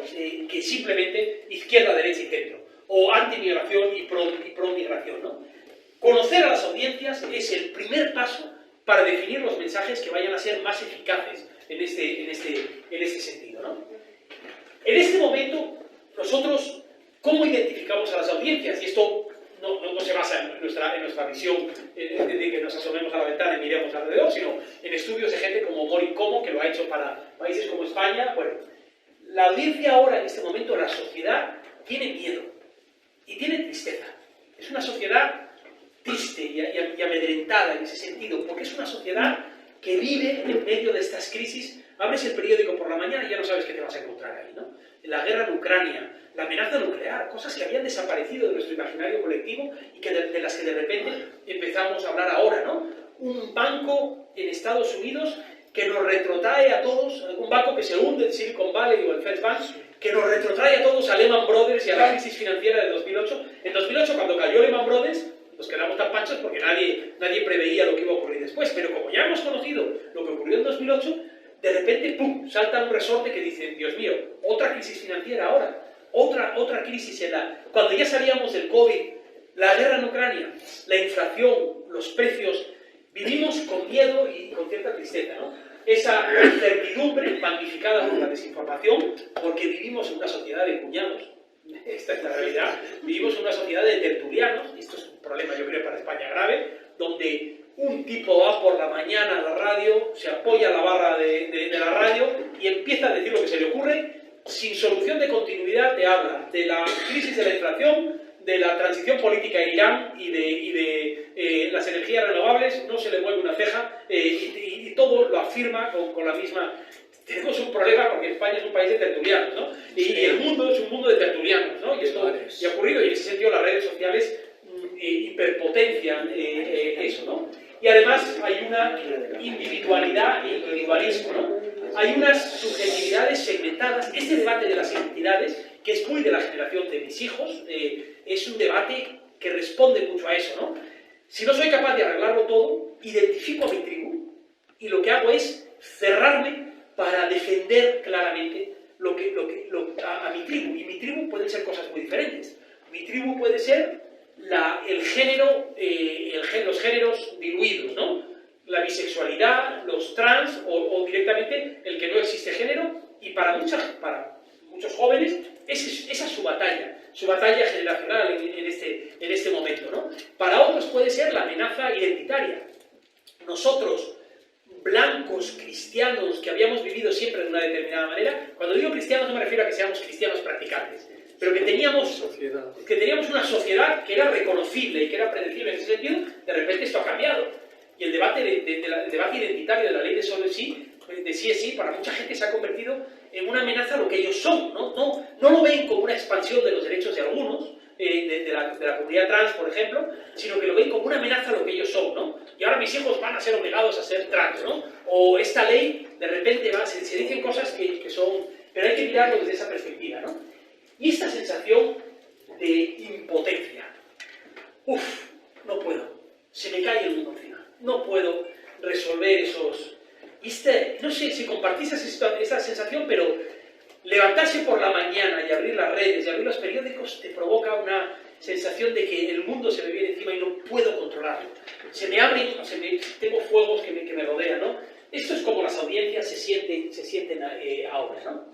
que simplemente izquierda, derecha y centro, o anti-migración y pro-migración, ¿no? Conocer a las audiencias es el primer paso para definir los mensajes que vayan a ser más eficaces en este sentido, ¿no? En este momento, nosotros, ¿cómo identificamos a las audiencias? Y esto no se basa en nuestra visión de que nos asomemos a la ventana y miremos alrededor, sino en estudios de gente como Mori Como, que lo ha hecho para países como España. Bueno, la audiencia ahora, en este momento, la sociedad, tiene miedo y tiene tristeza. Es una sociedad triste y amedrentada en ese sentido, porque es una sociedad que vive en medio de estas crisis. Abres el periódico por la mañana y ya no sabes qué te vas a encontrar ahí, ¿no? La guerra en Ucrania, la amenaza nuclear, cosas que habían desaparecido de nuestro imaginario colectivo y que de las que de repente empezamos a hablar ahora, ¿no? Un banco en Estados Unidos que nos retrotrae a todos, un banco que se hunde, el Silicon Valley o el First Bank, que nos retrotrae a todos a Lehman Brothers y a la crisis financiera de 2008. En 2008, cuando cayó Lehman Brothers, nos quedamos tan panchos porque nadie preveía lo que iba a ocurrir después, pero como ya hemos conocido lo que ocurrió en 2008, de repente, ¡pum!, salta un resorte que dice, Dios mío, otra crisis financiera ahora, otra crisis cuando ya sabíamos del COVID, la guerra en Ucrania, la inflación, los precios, vivimos con miedo y con cierta tristeza, ¿no? Esa incertidumbre magnificada por la desinformación, porque vivimos en una sociedad de cuñados. Esta es la realidad. Vivimos en una sociedad de tertulianos, y esto es un problema, yo creo, para España grave, donde un tipo va por la mañana a la radio, se apoya a la barra de la radio y empieza a decir lo que se le ocurre, sin solución de continuidad. Te habla de la crisis de la inflación, de la transición política en Irán y de las energías renovables, no se le mueve una ceja, y todo lo afirma con la misma... Tenemos un problema porque España es un país de tertulianos, ¿no? Y el mundo es un mundo de tertulianos, ¿no? Y esto ya ha ocurrido, y en ese sentido las redes sociales hiperpotencian eso, ¿no? Y además hay una individualidad e individualismo, ¿no? Hay unas subjetividades segmentadas. Este debate de las identidades, que es muy de la generación de mis hijos, es un debate que responde mucho a eso, ¿no? Si no soy capaz de arreglarlo todo, identifico a mi tribu y lo que hago es cerrarme para defender claramente a mi tribu. Y mi tribu pueden ser cosas muy diferentes. Mi tribu puede ser los géneros diluidos, ¿no? La bisexualidad, los trans o directamente el que no existe género, y para muchos jóvenes esa es su batalla generacional en este momento, ¿no? Para otros puede ser la amenaza identitaria. Nosotros, blancos, cristianos, que habíamos vivido siempre de una determinada manera, cuando digo cristianos no me refiero a que seamos cristianos practicantes, pero que teníamos una sociedad que era reconocible y que era predecible en ese sentido. De repente esto ha cambiado. Y el debate identitario de la ley de solo sí, de sí es sí, para mucha gente se ha convertido en una amenaza a lo que ellos son, ¿no? No lo ven como una expansión de los derechos de algunos, de la comunidad trans, por ejemplo, sino que lo ven como una amenaza a lo que ellos son, ¿no? Y ahora mis hijos van a ser obligados a ser trans, ¿no? O esta ley, de repente, se dicen cosas que son... Pero hay que mirarlo desde esa perspectiva, ¿no? Y esta sensación de impotencia. No puedo. Se me cae el mundo encima. No puedo resolver esos... no sé si compartís esa sensación, pero levantarse por la mañana y abrir las redes y abrir los periódicos te provoca una sensación de que el mundo se me viene encima y no puedo controlarlo. Se me abren, tengo fuegos que me rodean, ¿no? Esto es como las audiencias se sienten ahora, ¿no?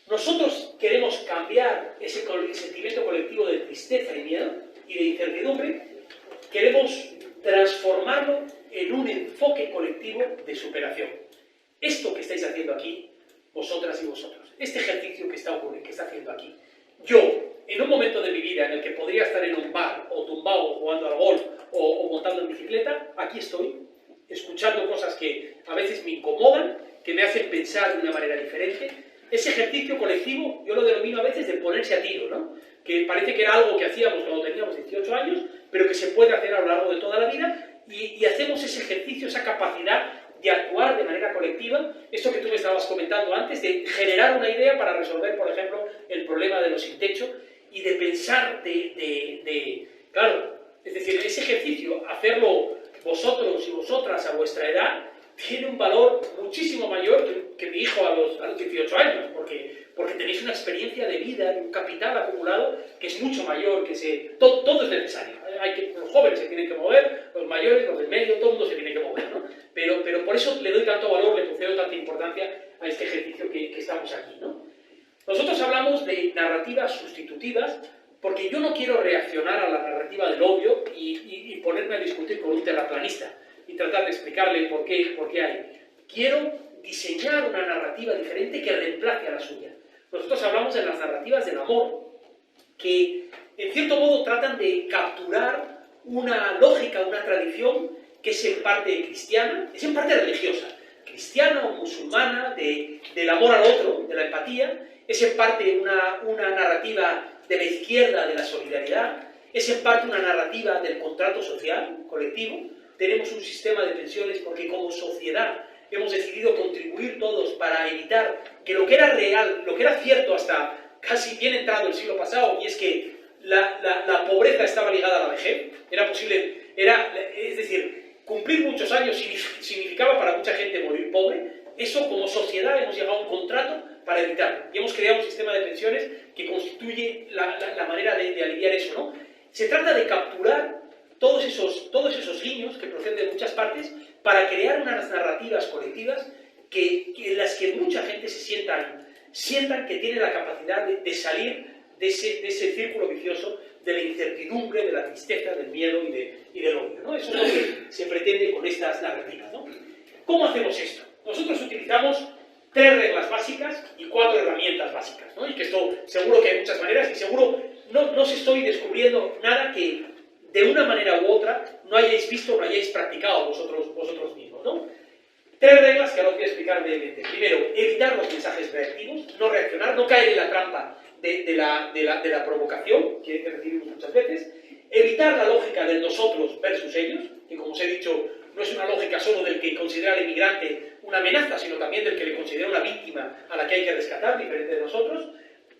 Nosotros queremos cambiar ese sentimiento colectivo de tristeza y miedo y de incertidumbre, queremos transformarlo en un enfoque colectivo de superación. Esto que estáis haciendo aquí, vosotras y vosotros, este ejercicio que está haciendo aquí, yo, en un momento de mi vida en el que podría estar en un bar, o tumbado, jugando al golf, o montando en bicicleta, aquí estoy, escuchando cosas que a veces me incomodan, que me hacen pensar de una manera diferente. Ese ejercicio colectivo, yo lo denomino a veces de ponerse a tiro, ¿no? Que parece que era algo que hacíamos cuando teníamos 18 años, pero que se puede hacer a lo largo de toda la vida, y hacemos ese ejercicio, esa capacidad de actuar de manera colectiva, esto que tú me estabas comentando antes, de generar una idea para resolver, por ejemplo, el problema de los sin techo, y de pensar claro, es decir, ese ejercicio, hacerlo vosotros y vosotras a vuestra edad, tiene un valor muchísimo mayor que mi hijo a los 18 años, porque tenéis una experiencia de vida y un capital acumulado que es mucho mayor, todo es necesario. Los jóvenes se tienen que mover, los mayores, los del medio, todo el mundo se tiene que mover, ¿no? eso le doy tanto valor, le concedo tanta importancia a este ejercicio que estamos aquí, ¿no? Nosotros hablamos de narrativas sustitutivas porque yo no quiero reaccionar a la narrativa del obvio y ponerme a discutir con un terraplanista y tratar de explicarle por qué hay. Quiero diseñar una narrativa diferente que reemplace a la suya. Nosotros hablamos de las narrativas del amor, que en cierto modo tratan de capturar una lógica, una tradición que es en parte cristiana, es en parte religiosa, cristiana o musulmana, del amor al otro, de la empatía, es en parte una narrativa de la izquierda, de la solidaridad, es en parte una narrativa del contrato social, colectivo. Tenemos un sistema de pensiones porque como sociedad hemos decidido contribuir todos para evitar que lo que era real, lo que era cierto hasta casi bien entrado el siglo pasado, y es que la pobreza estaba ligada a la vejez, era posible, es decir, cumplir muchos años significaba para mucha gente morir pobre. Eso como sociedad hemos llegado a un contrato para evitarlo, y hemos creado un sistema de pensiones que constituye la manera de aliviar eso, ¿no? Se trata de capturar todos esos guiños que proceden de muchas partes para crear unas narrativas colectivas en las que mucha gente se sientan que tiene la capacidad de salir de ese círculo vicioso de la incertidumbre, de la tristeza, del miedo y del odio, ¿no? Eso es lo que se pretende con estas narrativas, ¿no? ¿Cómo hacemos esto? Nosotros utilizamos 3 reglas básicas y 4 herramientas básicas, ¿no? Y que esto seguro que hay muchas maneras y seguro no os estoy descubriendo nada que de una manera u otra no hayáis visto o no hayáis practicado vosotros mismos, ¿no? 3 reglas que ahora os voy a explicar brevemente. Primero, evitar los mensajes reactivos, no reaccionar, no caer en la trampa de la provocación que recibimos muchas veces. Evitar la lógica del nosotros versus ellos, que como os he dicho, no es una lógica solo del que considera al inmigrante una amenaza, sino también del que le considera una víctima a la que hay que rescatar, diferente de nosotros.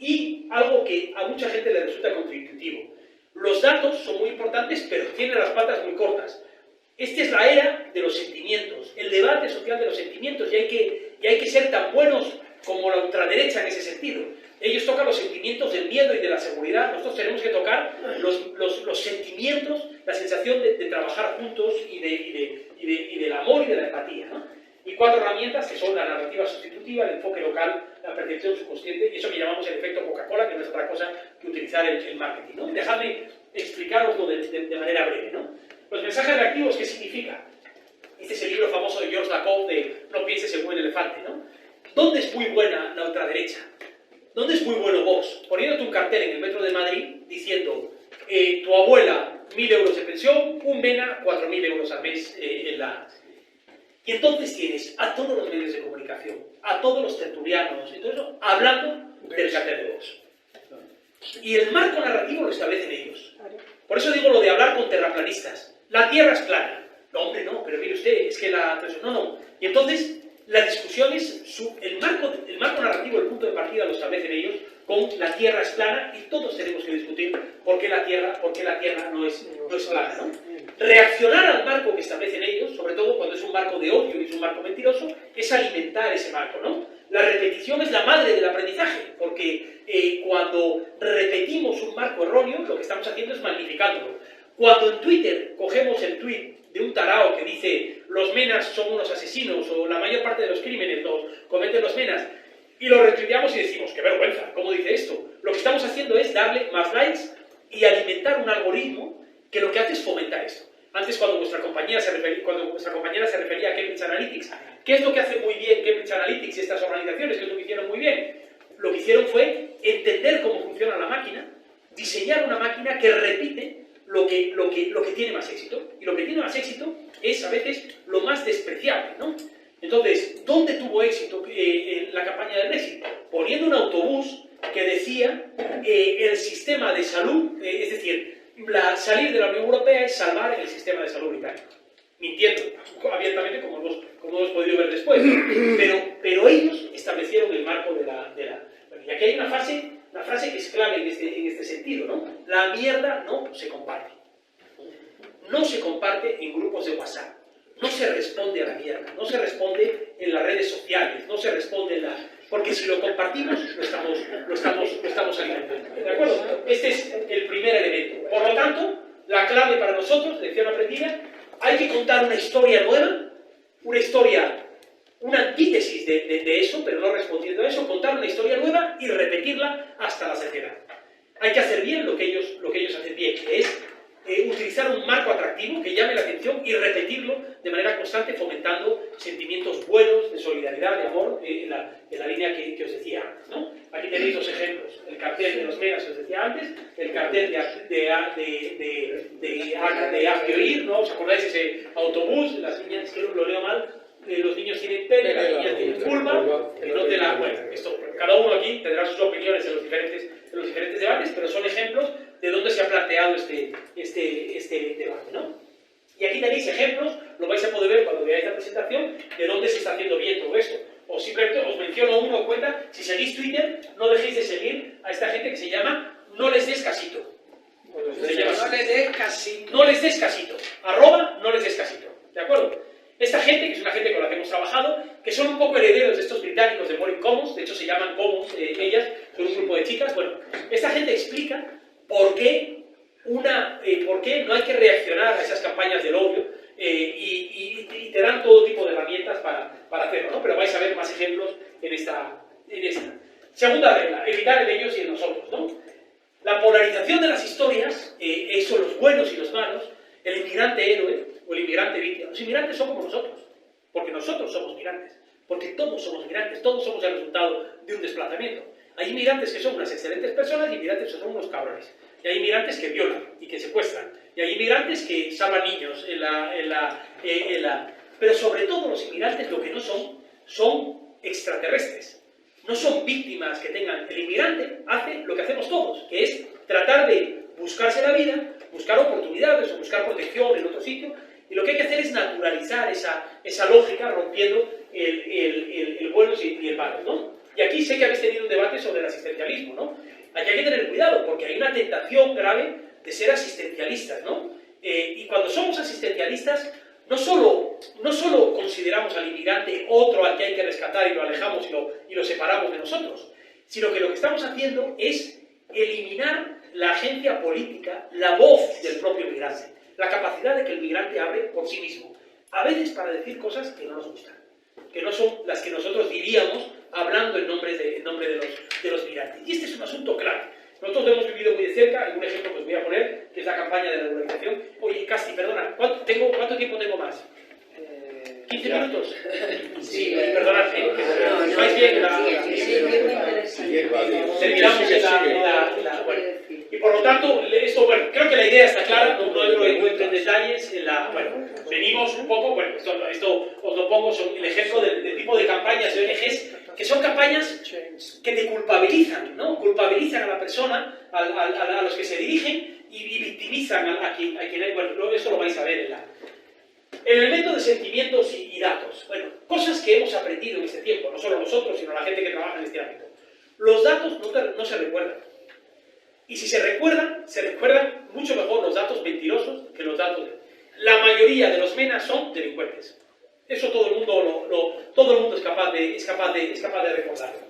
Y algo que a mucha gente le resulta contraintuitivo. Los datos son muy importantes, pero tienen las patas muy cortas. Esta es la era de los sentimientos, el debate social de los sentimientos, y hay que ser tan buenos como la ultraderecha en ese sentido. Ellos tocan los sentimientos del miedo y de la seguridad, nosotros tenemos que tocar los sentimientos, la sensación de trabajar juntos y del amor y de la empatía, ¿no? Y 4 herramientas que son la narrativa sustitutiva, el enfoque local, la percepción subconsciente y eso que llamamos el efecto Coca-Cola, que no es otra cosa que utilizar el marketing, ¿no? Dejadme explicaroslo de manera breve, ¿no? Los mensajes reactivos, ¿qué significa? Este es el libro famoso de George Lakoff de No pienses en buen elefante, ¿no? ¿Dónde es muy buena la ultraderecha? ¿Dónde es muy bueno Vox? Poniéndote un cartel en el metro de Madrid diciendo tu abuela 1.000 euros de pensión, un Mena 4.000 euros al mes en la... Y entonces tienes a todos los medios de comunicación, a todos los tertulianos y todo eso, hablando del cartel de Vox. Y el marco narrativo lo establecen ellos. Por eso digo lo de hablar con terraplanistas. La Tierra es plana. No, hombre, no, pero mire usted, es que la... No. Y entonces, la discusión es... El marco narrativo, el punto de partida lo establecen ellos con la Tierra es plana y todos tenemos que discutir por qué la Tierra no es plana, ¿no? Reaccionar al marco que establecen ellos, sobre todo cuando es un marco de odio y es un marco mentiroso, es alimentar ese marco, ¿no? La repetición es la madre del aprendizaje, porque cuando repetimos un marco erróneo, lo que estamos haciendo es magnificándolo. Cuando en Twitter cogemos el tweet de un tarao que dice los menas son unos asesinos o la mayor parte de los crímenes los cometen los menas y lo retuiteamos y decimos, qué vergüenza, ¿cómo dice esto? Lo que estamos haciendo es darle más likes y alimentar un algoritmo que lo que hace es fomentar esto. Antes, cuando vuestra compañera se refería a Cambridge Analytics, ¿qué es lo que hace muy bien Cambridge Analytics y estas organizaciones? ¿Qué es lo que hicieron muy bien? Lo que hicieron fue entender cómo funciona la máquina, diseñar una máquina que repite lo que tiene más éxito. Y lo que tiene más éxito es, a veces, lo más despreciable, ¿no? Entonces, ¿dónde tuvo éxito en la campaña del Brexit? Poniendo un autobús que decía el sistema de salud, es decir, salir de la Unión Europea es salvar el sistema de salud británico. Mintiendo abiertamente, como hemos podido ver después. Pero ellos establecieron el marco de la... Y aquí hay una frase que es clave en este sentido, ¿no? La mierda no se comparte. No se comparte en grupos de WhatsApp. No se responde a la mierda. No se responde en las redes sociales. No se responde en la... Porque si lo compartimos, lo estamos alimentando. ¿De acuerdo? Este es el primer elemento. Por lo tanto, la clave para nosotros, lección aprendida, hay que contar una historia nueva una historia, una antítesis de eso, pero no respondiendo a eso, contar una historia nueva y repetirla hasta la saciedad. Hay que hacer bien lo que ellos hacen bien, que es utilizar un marco atractivo que llame la atención y repetirlo de manera constante, fomentando sentimientos buenos de solidaridad, de amor, en la línea que os decía antes, ¿no? Aquí tenéis dos ejemplos: el cartel de los megas que os decía antes, el cartel de Hazte Oír, ¿no? ¿Os acordáis ese autobús? Las niñas, es que lo leo mal, los niños tienen pene, las niñas tienen vulva, que no te la... Bueno, esto, cada uno aquí tendrá sus opiniones en los diferentes debates, pero son ejemplos de dónde se ha planteado este debate, ¿no? Y aquí tenéis ejemplos, lo vais a poder ver cuando veáis la presentación, de dónde se está haciendo bien todo esto. O simplemente os menciono uno, cuenta, si seguís Twitter, no dejéis de seguir a esta gente que se llama No les des casito. Se llama así. No les des casito. No les des casito. @ no les des casito. ¿De acuerdo? Esta gente, que es una gente con la que hemos trabajado, que son un poco herederos de estos británicos de Morin Commons, de hecho se llaman Commons ellas, son un grupo de chicas. Bueno, esta gente explica por qué no hay que reaccionar a esas campañas del odio y te dan todo tipo de herramientas para hacerlo, ¿no? Pero vais a ver más ejemplos en esta. Segunda regla, evitar el ellos y el nosotros, ¿no? La polarización de las historias, son los buenos y los malos, el inmigrante héroe o el inmigrante víctima. Los inmigrantes son como nosotros, porque nosotros somos migrantes, porque todos somos migrantes, todos somos el resultado de un desplazamiento. Hay inmigrantes que son unas excelentes personas y inmigrantes que son unos cabrones. Y hay inmigrantes que violan y que secuestran. Y hay inmigrantes que salvan niños Pero sobre todo los inmigrantes lo que no son extraterrestres. No son víctimas que tengan... El inmigrante hace lo que hacemos todos, que es tratar de buscarse la vida, buscar oportunidades o buscar protección en otro sitio. Y lo que hay que hacer es naturalizar esa lógica, rompiendo el bueno y el malo, ¿no? Y aquí sé que habéis tenido un debate sobre el asistencialismo, ¿no? Aquí hay que tener cuidado, porque hay una tentación grave de ser asistencialistas, ¿no? Y cuando somos asistencialistas, no solo consideramos al inmigrante otro al que hay que rescatar y lo alejamos y lo separamos de nosotros, sino que lo que estamos haciendo es eliminar la agencia política, la voz del propio migrante, la capacidad de que el migrante hable por sí mismo, a veces para decir cosas que no nos gustan, que no son las que nosotros diríamos hablando en nombre de los migrantes. Y este es un asunto clave. Nosotros lo hemos vivido muy de cerca, y un ejemplo que os voy a poner, que es la campaña de regularización. Oye, Casti, perdona, ¿cuánto tiempo tengo más? 15 minutos. Sí, perdonadme. ¿Vais bien? Terminamos bueno. Y por lo tanto, esto, bueno, creo que la idea está clara, no entro en detalles. Bueno, venimos un poco, bueno, esto os lo pongo, son el ejemplo del tipo de campañas de ONGs, que son campañas que te culpabilizan, ¿no? Culpabilizan a la persona, a los que se dirigen, y victimizan a quien hay. Bueno, eso lo vais a ver el elemento de sentimientos y datos. Bueno, cosas que hemos aprendido en este tiempo, no solo nosotros, sino la gente que trabaja en este ámbito. Los datos no se recuerdan. Y si se recuerdan mucho mejor los datos mentirosos que los datos... La mayoría de los MENA son delincuentes. Eso todo el mundo es capaz de recordarlo.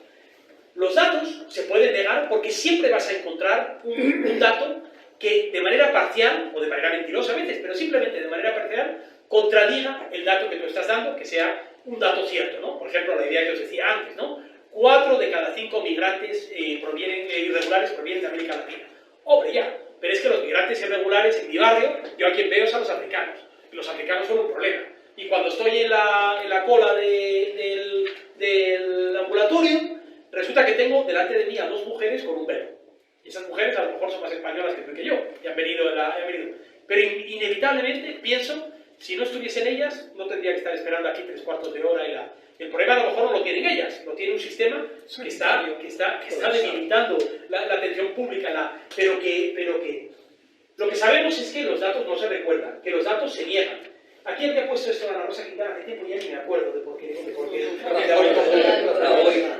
Los datos se pueden negar porque siempre vas a encontrar un dato que de manera parcial, o de manera mentirosa a veces, pero simplemente de manera parcial, contradiga el dato que tú estás dando, que sea un dato cierto, ¿no? Por ejemplo, la idea que os decía antes, ¿no? 4 de cada 5 migrantes irregulares provienen de América Latina. Hombre, ya, pero es que los migrantes irregulares en mi barrio, yo a quien veo es a los africanos. Y los africanos son un problema. Y cuando estoy en la cola del ambulatorio, resulta que tengo delante de mí a 2 mujeres con un velo. Y esas mujeres a lo mejor son más españolas que tú y que yo, y han venido. Pero inevitablemente pienso, si no estuviesen ellas, no tendría que estar esperando aquí 3/4 de hora. El problema a lo mejor no lo tienen ellas, lo tiene un sistema que está debilitando la atención pública, pero que lo que sabemos es que los datos no se recuerdan, que los datos se niegan. Aquí había puesto esto a Ana Rosa Quintana hace tiempo, ya ni me acuerdo de por qué. Rajoy.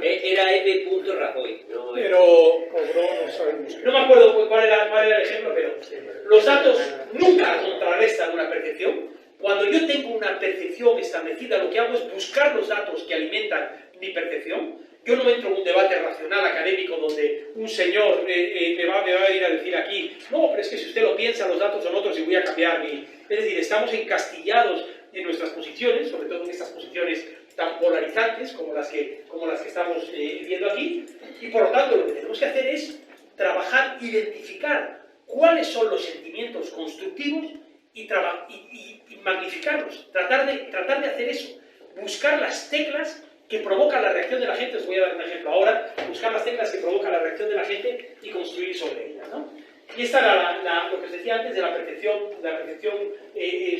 Era M. Rajoy. Pero cobró, no sabemos. No me acuerdo cuál era el ejemplo, pero los datos nunca contrarrestan una percepción. Cuando yo tengo una percepción establecida, lo que hago es buscar los datos que alimentan mi percepción. Yo no entro en un debate racional académico donde un señor me va a venir a decir aquí, no, pero es que si usted lo piensa, los datos son otros y voy a cambiar mi... Es decir, estamos encastillados en nuestras posiciones, sobre todo en estas posiciones tan polarizantes como las que estamos viendo aquí, y por lo tanto lo que tenemos que hacer es trabajar, identificar cuáles son los sentimientos constructivos y magnificarlos, tratar de hacer eso, buscar las teclas que provocan la reacción de la gente. Os voy a dar un ejemplo ahora, buscar las teclas que provocan la reacción de la gente y construir sobre ellas, ¿no? Y esta era lo que os decía antes de la percepción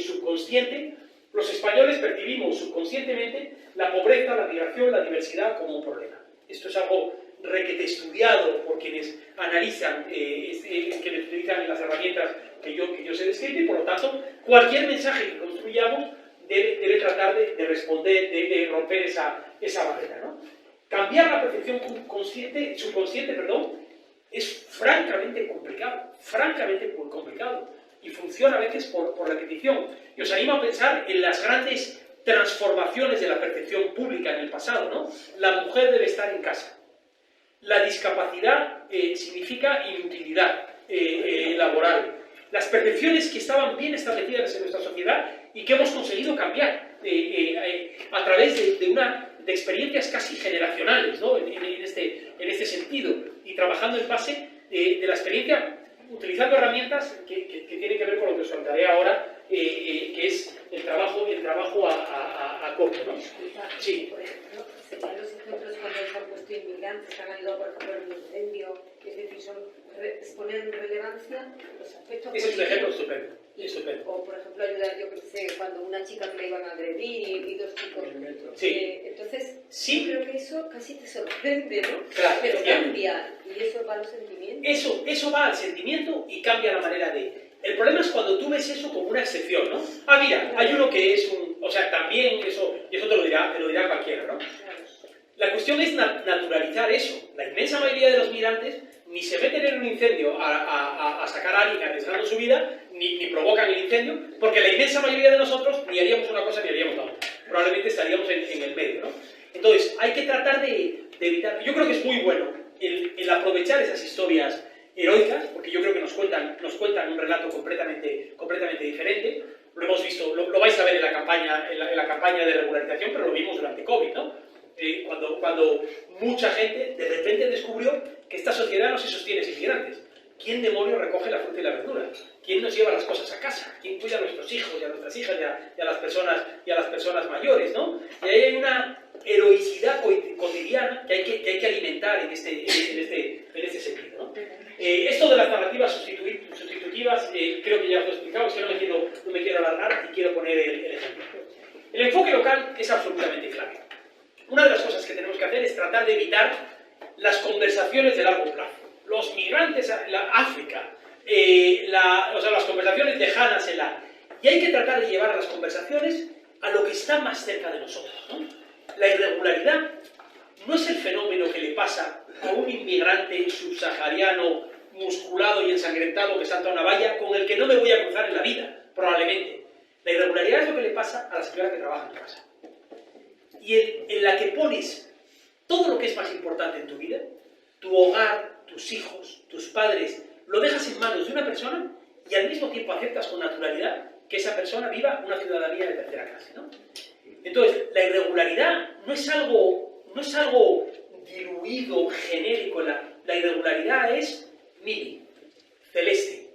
subconsciente. Los españoles percibimos subconscientemente la pobreza, la migración, la diversidad como un problema. Esto es algo requete estudiado por quienes analizan, quienes utilizan las herramientas que yo os he descrito, y por lo tanto cualquier mensaje que construyamos debe tratar de responder, de romper esa barrera, ¿no? Cambiar la percepción subconsciente, es francamente complicado, y funciona a veces por repetición. Y os animo a pensar en las grandes transformaciones de la percepción pública en el pasado, ¿no? La mujer debe estar en casa. La discapacidad significa inutilidad laboral. Las percepciones que estaban bien establecidas en nuestra sociedad y que hemos conseguido cambiar a través de experiencias casi generacionales, ¿no? en este sentido, y trabajando en base de la experiencia, utilizando herramientas que tienen que ver con lo que os contaré ahora, que es el trabajo a corto, ¿no? Sí. Por ejemplo, serían los ejemplos cuando se han puesto inmigrantes, han ayudado, por ejemplo, en un incendio, es decir, poner en relevancia los aspectos. Ese es un ejemplo estupendo. O, por ejemplo, ayudar, yo que sé, cuando una chica que le iban a agredir y dos chicos. Sí. Entonces, sí. Yo creo que eso casi te sorprende, ¿no? Claro, pero cambia, y eso va a los sentimientos. Eso va al sentimiento y cambia la manera de... El problema es cuando tú ves eso como una excepción, ¿no? Ah, mira, hay uno que es un... O sea, también eso, y eso te lo dirá cualquiera, ¿no? Claro. La cuestión es naturalizar eso. La inmensa mayoría de los migrantes ni se meten en un incendio a sacar a alguien arriesgando su vida, ni provocan el incendio, porque la inmensa mayoría de nosotros ni haríamos una cosa ni haríamos la otra. Probablemente estaríamos en el medio, ¿no? Entonces, hay que tratar de evitar... Yo creo que es muy bueno el aprovechar esas historias heroicas, porque yo creo que nos cuentan un relato completamente diferente. Lo hemos visto, lo vais a ver en la campaña de regularización, pero lo vimos durante COVID, ¿no? Cuando mucha gente de repente descubrió que esta sociedad no se sostiene sin migrantes. ¿Quién demonios recoge la fruta y la verdura? ¿Quién nos lleva las cosas a casa? ¿Quién cuida a nuestros hijos y a nuestras hijas y a las personas mayores, ¿no? Y ahí hay una heroicidad cotidiana que hay que alimentar en este sentido, ¿no? Esto de las narrativas sustitutivas, creo que ya os lo he explicado, es que no me quiero alargar y quiero poner el ejemplo. El enfoque local es absolutamente clave. Una de las cosas que tenemos que hacer es tratar de evitar las conversaciones de largo plazo. Los migrantes, África, las conversaciones lejanas y hay que tratar de llevar las conversaciones a lo que está más cerca de nosotros, ¿no? La irregularidad no es el fenómeno que le pasa a un inmigrante subsahariano musculado y ensangrentado que salta una valla con el que no me voy a cruzar en la vida, probablemente. La irregularidad es lo que le pasa a la señora que trabaja en tu casa. Y en la que pones todo lo que es más importante en tu vida, tu hogar, tus hijos, tus padres, lo dejas en manos de una persona y al mismo tiempo aceptas con naturalidad que esa persona viva una ciudadanía de tercera clase, ¿no? Entonces, la irregularidad no es algo diluido, genérico. La irregularidad es Mili, Celeste,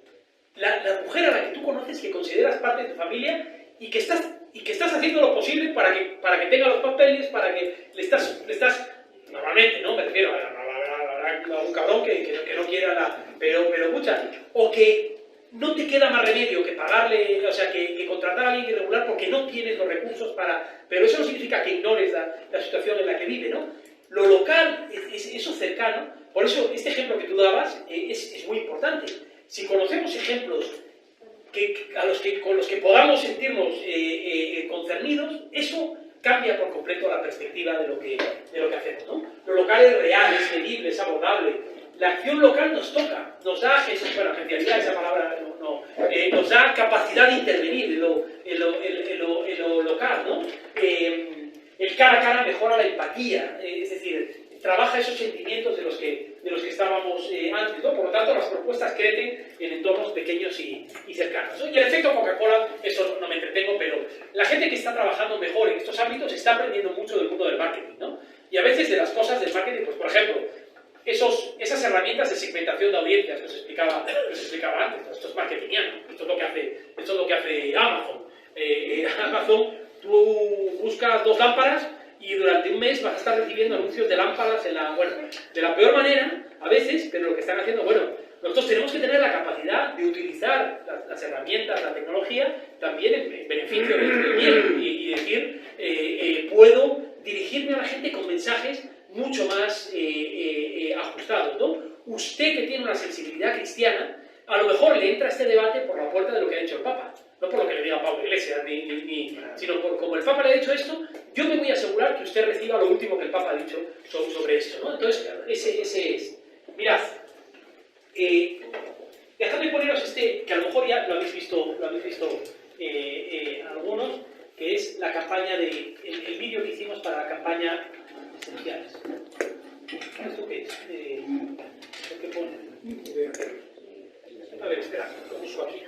la mujer a la que tú conoces, que consideras parte de tu familia y que estás haciendo lo posible para que tenga los papeles, para que le estás normalmente, ¿no? Me refiero a un cabrón que no quiera pero muchas, o que no te queda más remedio que pagarle, o sea, que contratar a alguien irregular porque no tienes los recursos pero eso no significa que ignores la situación en la que vive, ¿no? Lo local, eso cercano, por eso este ejemplo que tú dabas es muy importante. Si conocemos ejemplos con los que podamos sentirnos concernidos, eso cambia por completo la perspectiva de lo que hacemos, ¿no? Lo local es real, es medible, es abordable. La acción local nos toca, nos da, agencialidad, esa palabra nos da capacidad de intervenir en lo local, ¿no? El cara a cara mejora la empatía, es decir, trabaja esos sentimientos de los que estábamos antes, ¿no? Por lo tanto, las propuestas crecen en entornos pequeños y cercanos, ¿no? Y el efecto Coca-Cola, eso no me entretengo, pero la gente que está trabajando mejor en estos ámbitos está aprendiendo mucho del mundo del marketing, ¿no? Y a veces de las cosas del marketing, pues por ejemplo, esas herramientas de segmentación de audiencias que os explicaba antes, esto es marketingiano, esto es lo que hace Amazon. Amazon, tú buscas 2 lámparas y durante un mes vas a estar recibiendo anuncios de lámparas de la peor manera, a veces, pero lo que están haciendo, nosotros tenemos que tener la capacidad de utilizar las herramientas, la tecnología, también en beneficio del bien y decir, puedo dirigirme a la gente con mensajes mucho más ajustados, ¿no? Usted que tiene una sensibilidad cristiana, a lo mejor le entra este debate por la puerta de lo que ha dicho el Papa. No por lo que le diga Pablo Iglesias, sino por como el Papa le ha dicho esto, yo me voy a asegurar que usted reciba lo último que el Papa ha dicho sobre esto, ¿no? Entonces, ese es. Mirad, dejadme poneros que a lo mejor ya lo habéis visto algunos, que es la campaña el vídeo que hicimos para la campaña Esenciales. ¿Esto qué es? ¿Qué pone? A ver, espera, lo busco aquí.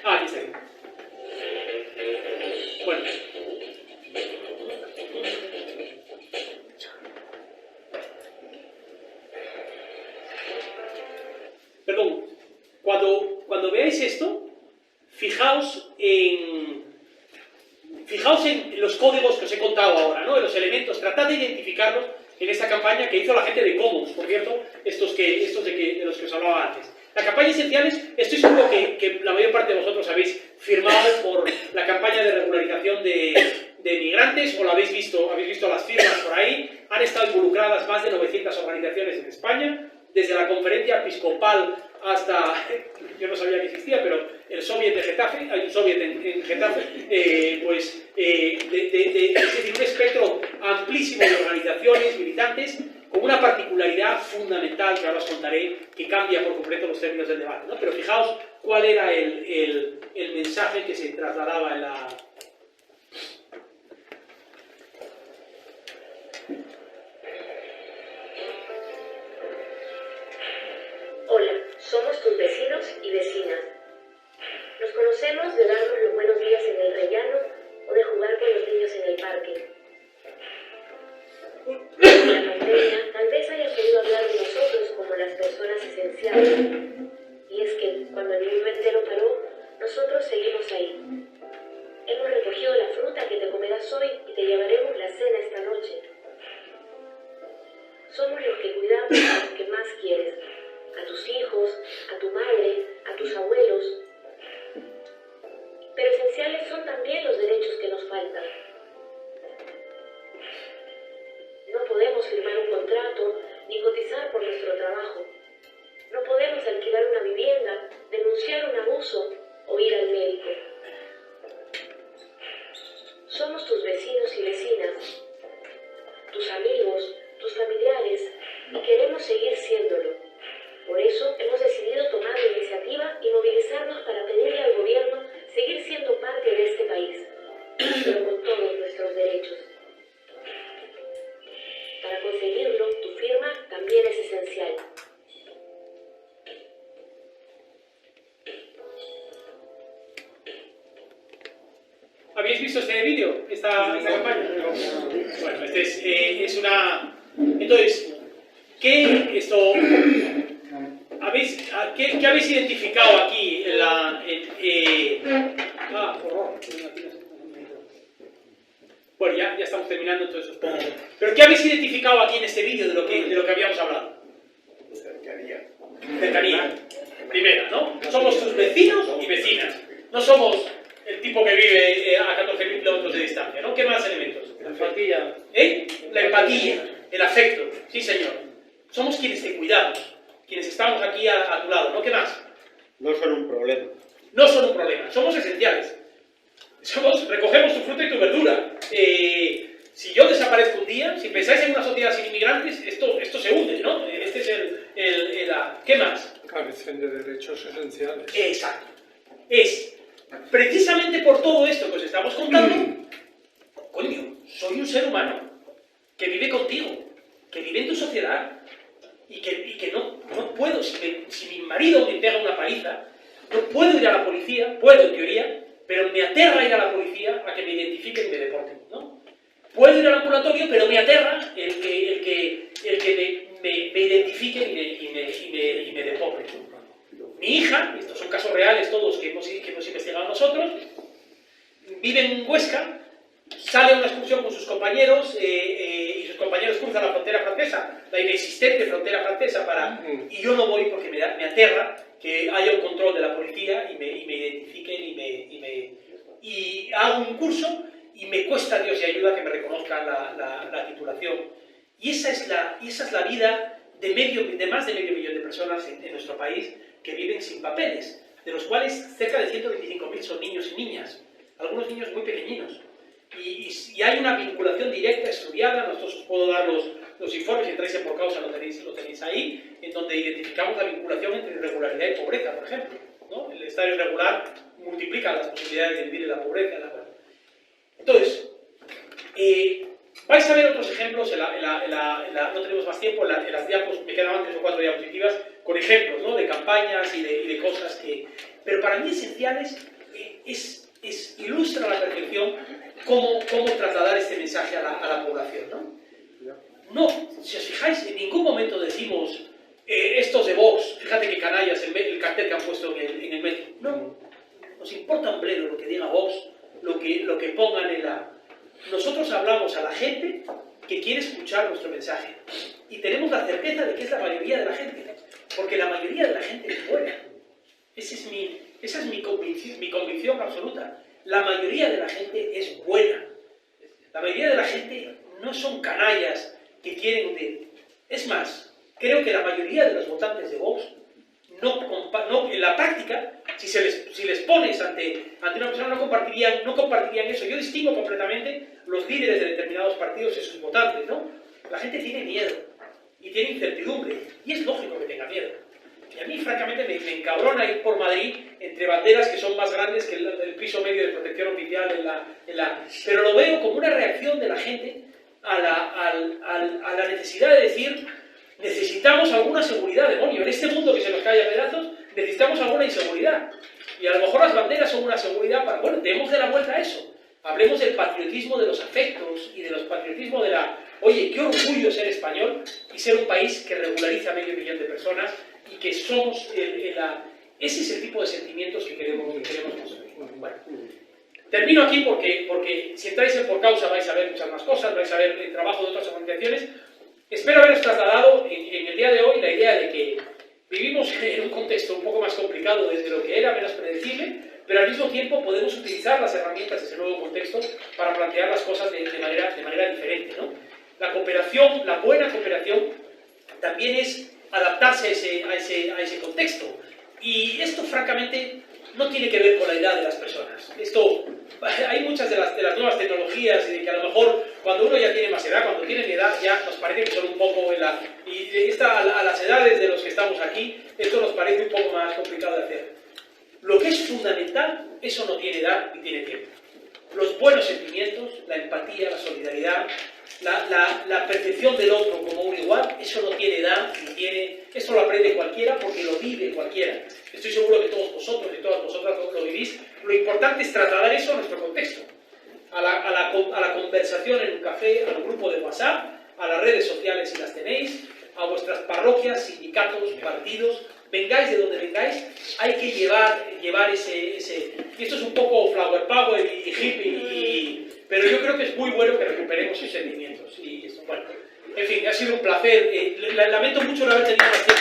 Aquí está. Bueno. Perdón. Cuando veáis esto, fijaos en los códigos que os he contado ahora, ¿no? En los elementos, tratad de identificarlos en esta campaña que hizo la gente de Commons, por cierto, estos de los que os hablaba antes. La campaña Esenciales, estoy seguro que la mayor parte de vosotros habéis firmado por la campaña de regularización de migrantes, o la habéis visto las firmas por ahí. Han estado involucradas más de 900 organizaciones en España, desde la conferencia episcopal hasta, yo no sabía que existía, pero el Soviet de Getafe, hay un Soviet en Getafe, es decir, un espectro amplísimo de organizaciones militantes, con una particularidad fundamental que ahora os contaré, que cambia por completo los términos del debate, ¿no? Pero fijaos cuál era el mensaje que se trasladaba en la... Hola, somos tus vecinos y vecinas. Nos conocemos de darnos los buenos días en el rellano o de jugar con los niños en el parque. En la pandemia, tal vez hayas oído hablar de nosotros como las personas esenciales. Y es que, cuando el mundo entero paró, nosotros seguimos ahí. Hemos recogido la fruta que te comerás hoy y te llevaremos la cena esta noche. Somos los que cuidamos a los que más quieres. A tus hijos, a tu madre, a tus abuelos. Pero esenciales son también los derechos que nos faltan. No podemos firmar un contrato ni cotizar por nuestro trabajo. No podemos alquilar una vivienda, denunciar un abuso o ir al médico. Somos tus vecinos y vecinas, tus amigos, tus familiares, y queremos seguir siéndolo. Por eso hemos decidido tomar la iniciativa y movilizarnos para pedirle al gobierno seguir siendo parte de este país, pero con todos nuestros derechos. Para conseguirlo, tu firma también es esencial. ¿Habéis visto este vídeo? Esta campaña. Bueno, es una... Entonces, ¿qué habéis identificado aquí en la... Bueno, ya estamos terminando, entonces os pongo... ¿Pero qué habéis identificado aquí en este vídeo de lo que habíamos hablado? Cercanía. Primera, ¿no? Somos tus vecinos y vecinas. No somos el tipo que vive a 14.000 kilómetros de distancia, ¿no? ¿Qué más elementos? La empatía. La empatía, el afecto, sí señor. Somos quienes te cuidamos, quienes estamos aquí a tu lado, ¿no? ¿Qué más? No son un problema. No son un problema, somos esenciales. Recogemos tu fruta y tu verdura. Si yo desaparezco un día, si pensáis en una sociedad sin inmigrantes, esto se hunde, ¿no? Este es ¿Qué más? Carecen de derechos esenciales. Exacto. Es Precisamente por todo esto que os estamos contando, coño, soy un ser humano que vive contigo, que vive en tu sociedad y que no puedo, si mi marido me pega una paliza, no puedo ir a la policía, puedo en teoría, pero me aterra ir a la policía a que me identifiquen y me deporten, ¿no? Puedo ir al ambulatorio, pero me aterra el que me identifiquen y me deporten. Mi hija, estos son casos reales todos que hemos investigado nosotros, vive en Huesca, sale a una excursión con sus compañeros y sus compañeros cruzan la frontera francesa, la inexistente frontera francesa, y yo no voy porque me aterra que haya un control de la policía y me identifiquen y hago un curso y me cuesta Dios y ayuda que me reconozcan la titulación. Y esa es la vida de más de medio millón de personas en nuestro país que viven sin papeles, de los cuales cerca de 125.000 son niños y niñas, algunos niños muy pequeñinos. Y hay una vinculación directa, estudiada, nosotros os puedo dar los informes, si entráis en por causa lo tenéis ahí, en donde identificamos la vinculación entre irregularidad y pobreza, por ejemplo, ¿no? El estar irregular multiplica las posibilidades de vivir en la pobreza. Entonces, vais a ver otros ejemplos, no tenemos más tiempo, en las diapos, me quedaban 3 o 4 diapositivas, con ejemplos, ¿no? De campañas y de cosas que... Pero para mí esenciales ilustra a la perfección cómo trasladar este mensaje a la población, ¿no? No, si os fijáis, en ningún momento decimos estos de Vox, fíjate que canallas el cartel que han puesto en el metro. No, nos importa un bledo lo que diga Vox, lo que pongan en la... Nosotros hablamos a la gente que quiere escuchar nuestro mensaje y tenemos la certeza de que es la mayoría de la gente, porque la mayoría de la gente es buena. Esa es mi convicción absoluta. La mayoría de la gente es buena. La mayoría de la gente no son canallas que quieren hundir. Es más, creo que la mayoría de los votantes de Vox en la práctica, si les pones ante una persona, no compartirían eso. Yo distingo completamente los líderes de determinados partidos y sus votantes, ¿no? La gente tiene miedo y tiene incertidumbre, y es lógico que tenga miedo. Y a mí, francamente, me encabrona ir por Madrid entre banderas que son más grandes que el piso medio de protección oficial pero lo veo como una reacción de la gente a la necesidad de decir: necesitamos alguna seguridad, demonio. En este mundo que se nos cae a pedazos, necesitamos alguna inseguridad. Y a lo mejor las banderas son una seguridad para... Bueno, demos de la vuelta a eso. Hablemos del patriotismo de los afectos y del patriotismo de la... Oye, qué orgullo ser español y ser un país que regulariza a medio millón de personas y que somos... Ese es el tipo de sentimientos que queremos construir. Bueno, termino aquí porque si entráis en Por Causa vais a ver muchas más cosas, vais a ver el trabajo de otras organizaciones. Espero haberos trasladado en el día de hoy la idea de que vivimos en un contexto un poco más complicado desde lo que era, menos predecible, pero al mismo tiempo podemos utilizar las herramientas de ese nuevo contexto para plantear las cosas de manera diferente, ¿no? La cooperación, la buena cooperación, también es adaptarse a ese contexto. Y esto, francamente, no tiene que ver con la edad de las personas. Hay muchas de las nuevas tecnologías y de que a lo mejor cuando uno ya tiene más edad, cuando tienen edad, ya nos parece que son un poco a las edades de los que estamos aquí, esto nos parece un poco más complicado de hacer. Lo que es fundamental, eso no tiene edad ni tiene tiempo. Los buenos sentimientos, la empatía, la solidaridad, la percepción del otro como un igual, eso no tiene edad ni tiene... Esto lo aprende cualquiera porque lo vive cualquiera. Estoy seguro que todos vosotros y todas vosotras lo vivís. Lo importante es trasladar eso a nuestro contexto. A la conversación en un café, al grupo de WhatsApp, a las redes sociales si las tenéis, a vuestras parroquias, sindicatos, partidos, vengáis de donde vengáis, hay que llevar ese... Y esto es un poco flower power y hippie, pero yo creo que es muy bueno que recuperemos esos sentimientos. Y bueno, en fin, ha sido un placer. Lamento mucho no haber tenido más tiempo.